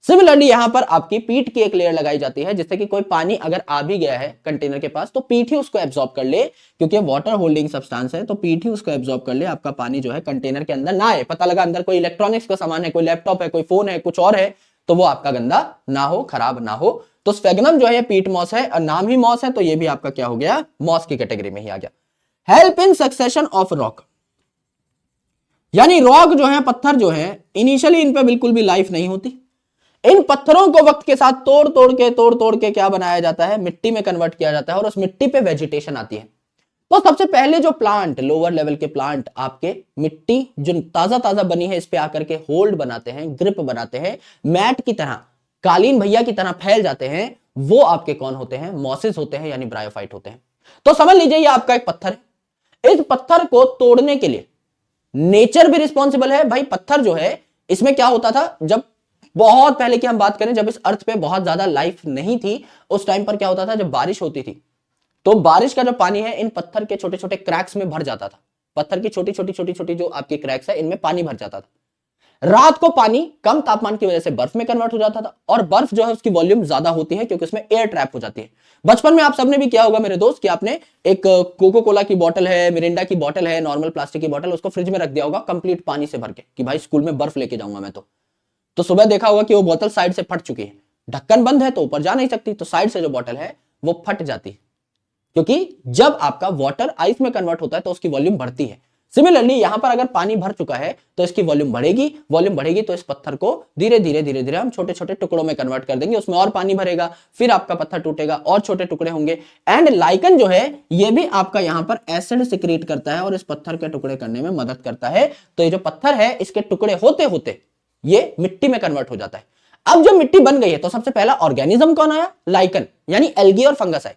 सिमिलरली यहां पर आपकी पीट की एक लेयर लगाई जाती है, जिससे कि कोई पानी अगर आ भी गया है कंटेनर के पास तो पीट ही उसको एब्जॉर्ब कर ले, क्योंकि वाटर होल्डिंग सब्सटेंस है, तो पीट ही उसको एब्जॉर्ब कर ले, आपका पानी जो है कंटेनर के अंदर ना आए। पता लगा अंदर कोई इलेक्ट्रॉनिक्स का सामान है, कोई लैपटॉप है, कोई फोन है, कुछ और है, तो वो आपका गंदा ना हो, खराब ना हो। तो स्फेगनम जो है पीट मॉस है, और नाम ही मॉस है, तो ये भी आपका क्या हो गया, मॉस की कैटेगरी में ही आ गया। Help in succession of rock, यानी रॉक जो है, पत्थर जो है, इनिशियली इन पे बिल्कुल भी लाइफ नहीं होती। इन पत्थरों को वक्त के साथ तोड़ तोड़ के क्या बनाया जाता है, मिट्टी में कन्वर्ट किया जाता है, और उस मिट्टी पे वेजिटेशन आती है। तो सबसे पहले जो प्लांट, लोअर लेवल के प्लांट आपके मिट्टी जो ताजा ताजा बनी है इस पे आकर के होल्ड बनाते हैं, ग्रिप बनाते हैं, मैट की तरह, कालीन भैया की तरह फैल जाते हैं, वो आपके कौन होते हैं, मॉसेस होते हैं, यानी ब्रायोफाइट होते हैं। तो समझ लीजिए ये आपका एक पत्थर है। इस पत्थर को तोड़ने के लिए नेचर भी रिस्पॉन्सिबल है भाई। पत्थर जो है, इसमें क्या होता था, जब बहुत पहले की हम बात करें, जब इस अर्थ पे बहुत ज्यादा लाइफ नहीं थी, उस टाइम पर क्या होता था, जब बारिश होती थी तो बारिश का जो पानी है इन पत्थर के छोटे छोटे क्रैक्स में भर जाता था। पत्थर की छोटी छोटी छोटी छोटी जो आपकी क्रैक्स है, इनमें पानी भर जाता था। रात को पानी कम तापमान की वजह से बर्फ में कन्वर्ट हो जाता था, और बर्फ जो है उसकी वॉल्यूम ज्यादा होती है, क्योंकि उसमें एयर ट्रैप हो जाती है। बचपन में आप सबने भी किया होगा मेरे दोस्त, कि आपने एक कोको कोला की बोतल है, मिरिंडा की बोतल है, नॉर्मल प्लास्टिक की बोतल, उसको फ्रिज में रख दिया होगा कंप्लीट पानी से भर के, कि भाई स्कूल में बर्फ लेके जाऊंगा मैं। तो सुबह देखा होगा कि वो बोतल साइड से फट चुकी है, ढक्कन बंद है तो ऊपर जा नहीं सकती, तो साइड से जो बोतल है वो फट जाती है, क्योंकि जब आपका वाटर आइस में कन्वर्ट होता है तो उसकी वॉल्यूम बढ़ती है। सिमिलरली यहां पर अगर पानी भर चुका है तो इसकी वॉल्यूम बढ़ेगी, वॉल्यूम बढ़ेगी तो इस पत्थर को धीरे धीरे हम छोटे छोटे टुकड़ों में कन्वर्ट कर देंगे, उसमें और पानी भरेगा, फिर आपका पत्थर टूटेगा और छोटे टुकड़े होंगे। एंड लाइकन जो है ये भी आपका यहां पर एसिड सिक्रीट करता है और इस पत्थर के टुकड़े करने में मदद करता है। तो ये जो पत्थर है इसके टुकड़े होते होते ये मिट्टी में कन्वर्ट हो जाता है। अब जब मिट्टी बन गई है तो सबसे पहला ऑर्गेनिज्म कौन आया, लाइकन, यानी एल्गी और फंगस आए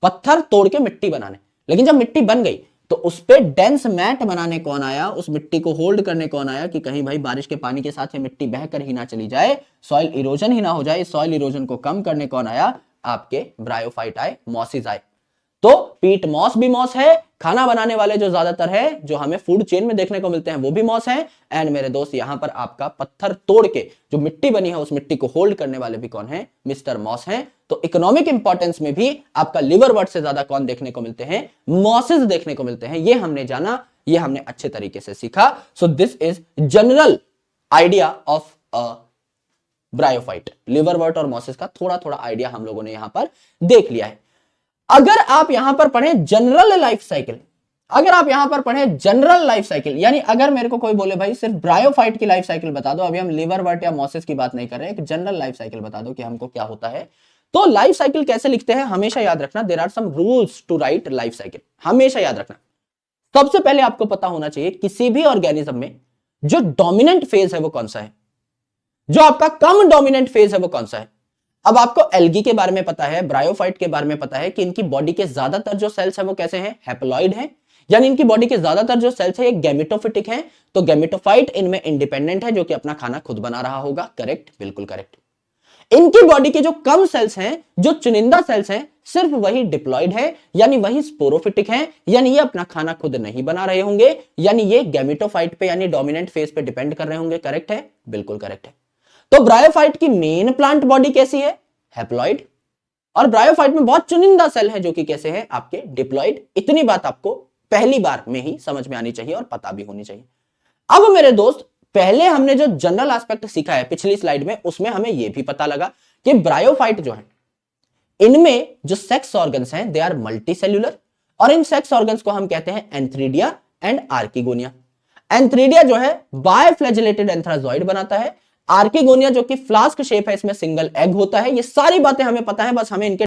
पत्थर तोड़ के मिट्टी बनाने। लेकिन जब मिट्टी बन गई तो उस पे डेंस मैट बनाने कौन आया, उस मिट्टी को होल्ड करने कौन आया, कि कहीं भाई बारिश के पानी के साथ ये मिट्टी बहकर ही ना चली जाए, सॉइल इरोजन ही ना हो जाए। सॉइल इरोजन को कम करने कौन आया, आपके ब्रायोफाइट आए, मॉसिस आए। तो पीट मॉस भी मॉस है, खाना बनाने वाले जो ज्यादातर है जो हमें फूड चेन में देखने को मिलते हैं वो भी मॉस है। एंड मेरे दोस्त यहां पर आपका पत्थर तोड़ के जो मिट्टी बनी है उस मिट्टी को होल्ड करने वाले भी कौन है, मिस्टर मॉस हैं। तो इकोनॉमिक इंपॉर्टेंस में भी आपका लिवर वर्ड से ज्यादा कौन देखने को मिलते हैं, मॉसेस देखने को मिलते हैं। ये हमने जाना, ये हमने अच्छे तरीके से सीखा। So this is general idea of bryophyte. Liverwort और मॉसेस का थोड़ा थोड़ा आइडिया हम लोगों ने यहां पर देख लिया है। अगर आप यहां पर पढ़ें जनरल लाइफ साइकिल, अगर आप यहां पर पढ़ें जनरल लाइफ साइकिल, यानी अगर मेरे को कोई बोले भाई सिर्फ ब्रायोफाइट की लाइफ साइकिल बता दो, अभी हम लिवर वर्ट या मॉसेस की बात नहीं कर रहे हैं, एक जनरल लाइफ साइकिल बता दो कि हमको क्या होता है। तो लाइफ साइकिल कैसे लिखते हैं हमेशा याद रखना, there are some rules to write life cycle, हमेशा याद रखना। सबसे पहले आपको पता होना चाहिए किसी भी ऑर्गेनिज्म में जो डोमिनेंट फेज है वो कौन सा है, जो आपका कम डोमिनेंट फेज है वो कौन सा है। अब आपको एल्गी के बारे में पता है, ब्रायोफाइट के बारे में पता है कि इनकी बॉडी के ज्यादातर जो सेल्स है वो कैसे हैं, हैप्लॉइड हैं, यानी इनकी बॉडी के ज्यादातर जो सेल्स है ये गैमेटोफिटिक हैं। तो गैमेटोफाइट इनमें इंडिपेंडेंट है, जो कि अपना खाना खुद बना रहा होगा, करेक्ट, बिल्कुल करेक्ट। इनकी बॉडी के जो कम सेल्स हैं, जो चुनिंदा सेल्स हैं, सिर्फ वही डिप्लॉइड है, यानी वही स्पोरोफिटिक है, यानी ये अपना खाना खुद नहीं बना रहे होंगे, यानी ये गैमेटोफाइट पे यानी डोमिनेंट फेज पे डिपेंड कर रहे होंगे, करेक्ट है, बिल्कुल करेक्ट है। तो ब्रायोफाइट की मेन प्लांट बॉडी कैसी है, हैप्लॉइड, और ब्रायोफाइट में बहुत चुनिंदा सेल है जो कि कैसे हैं, आपके डिप्लॉइड। इतनी बात आपको पहली बार में ही समझ में आनी चाहिए और पता भी होनी चाहिए। अब मेरे दोस्त पहले हमने जो जनरल एस्पेक्ट सीखा है पिछली स्लाइड में, उसमें हमें यह भी पता लगा कि ब्रायोफाइट जो है इनमें जो सेक्स ऑर्गन्स हैं दे आर मल्टी सेल्यूलर, और इन सेक्स ऑर्गन्स को हम कहते हैं एंथ्रीडिया एंड आर्किगोनिया। एंथ्रीडिया जो है बायफ्लैजिलेटेड एंथ्राजॉइड बनाता है, आर्किगोनिया जो कि फ्लास्क शेप है, इसमें सिंगल एग होता है। ये सारी बातें हमें पता है, बस हमें इनके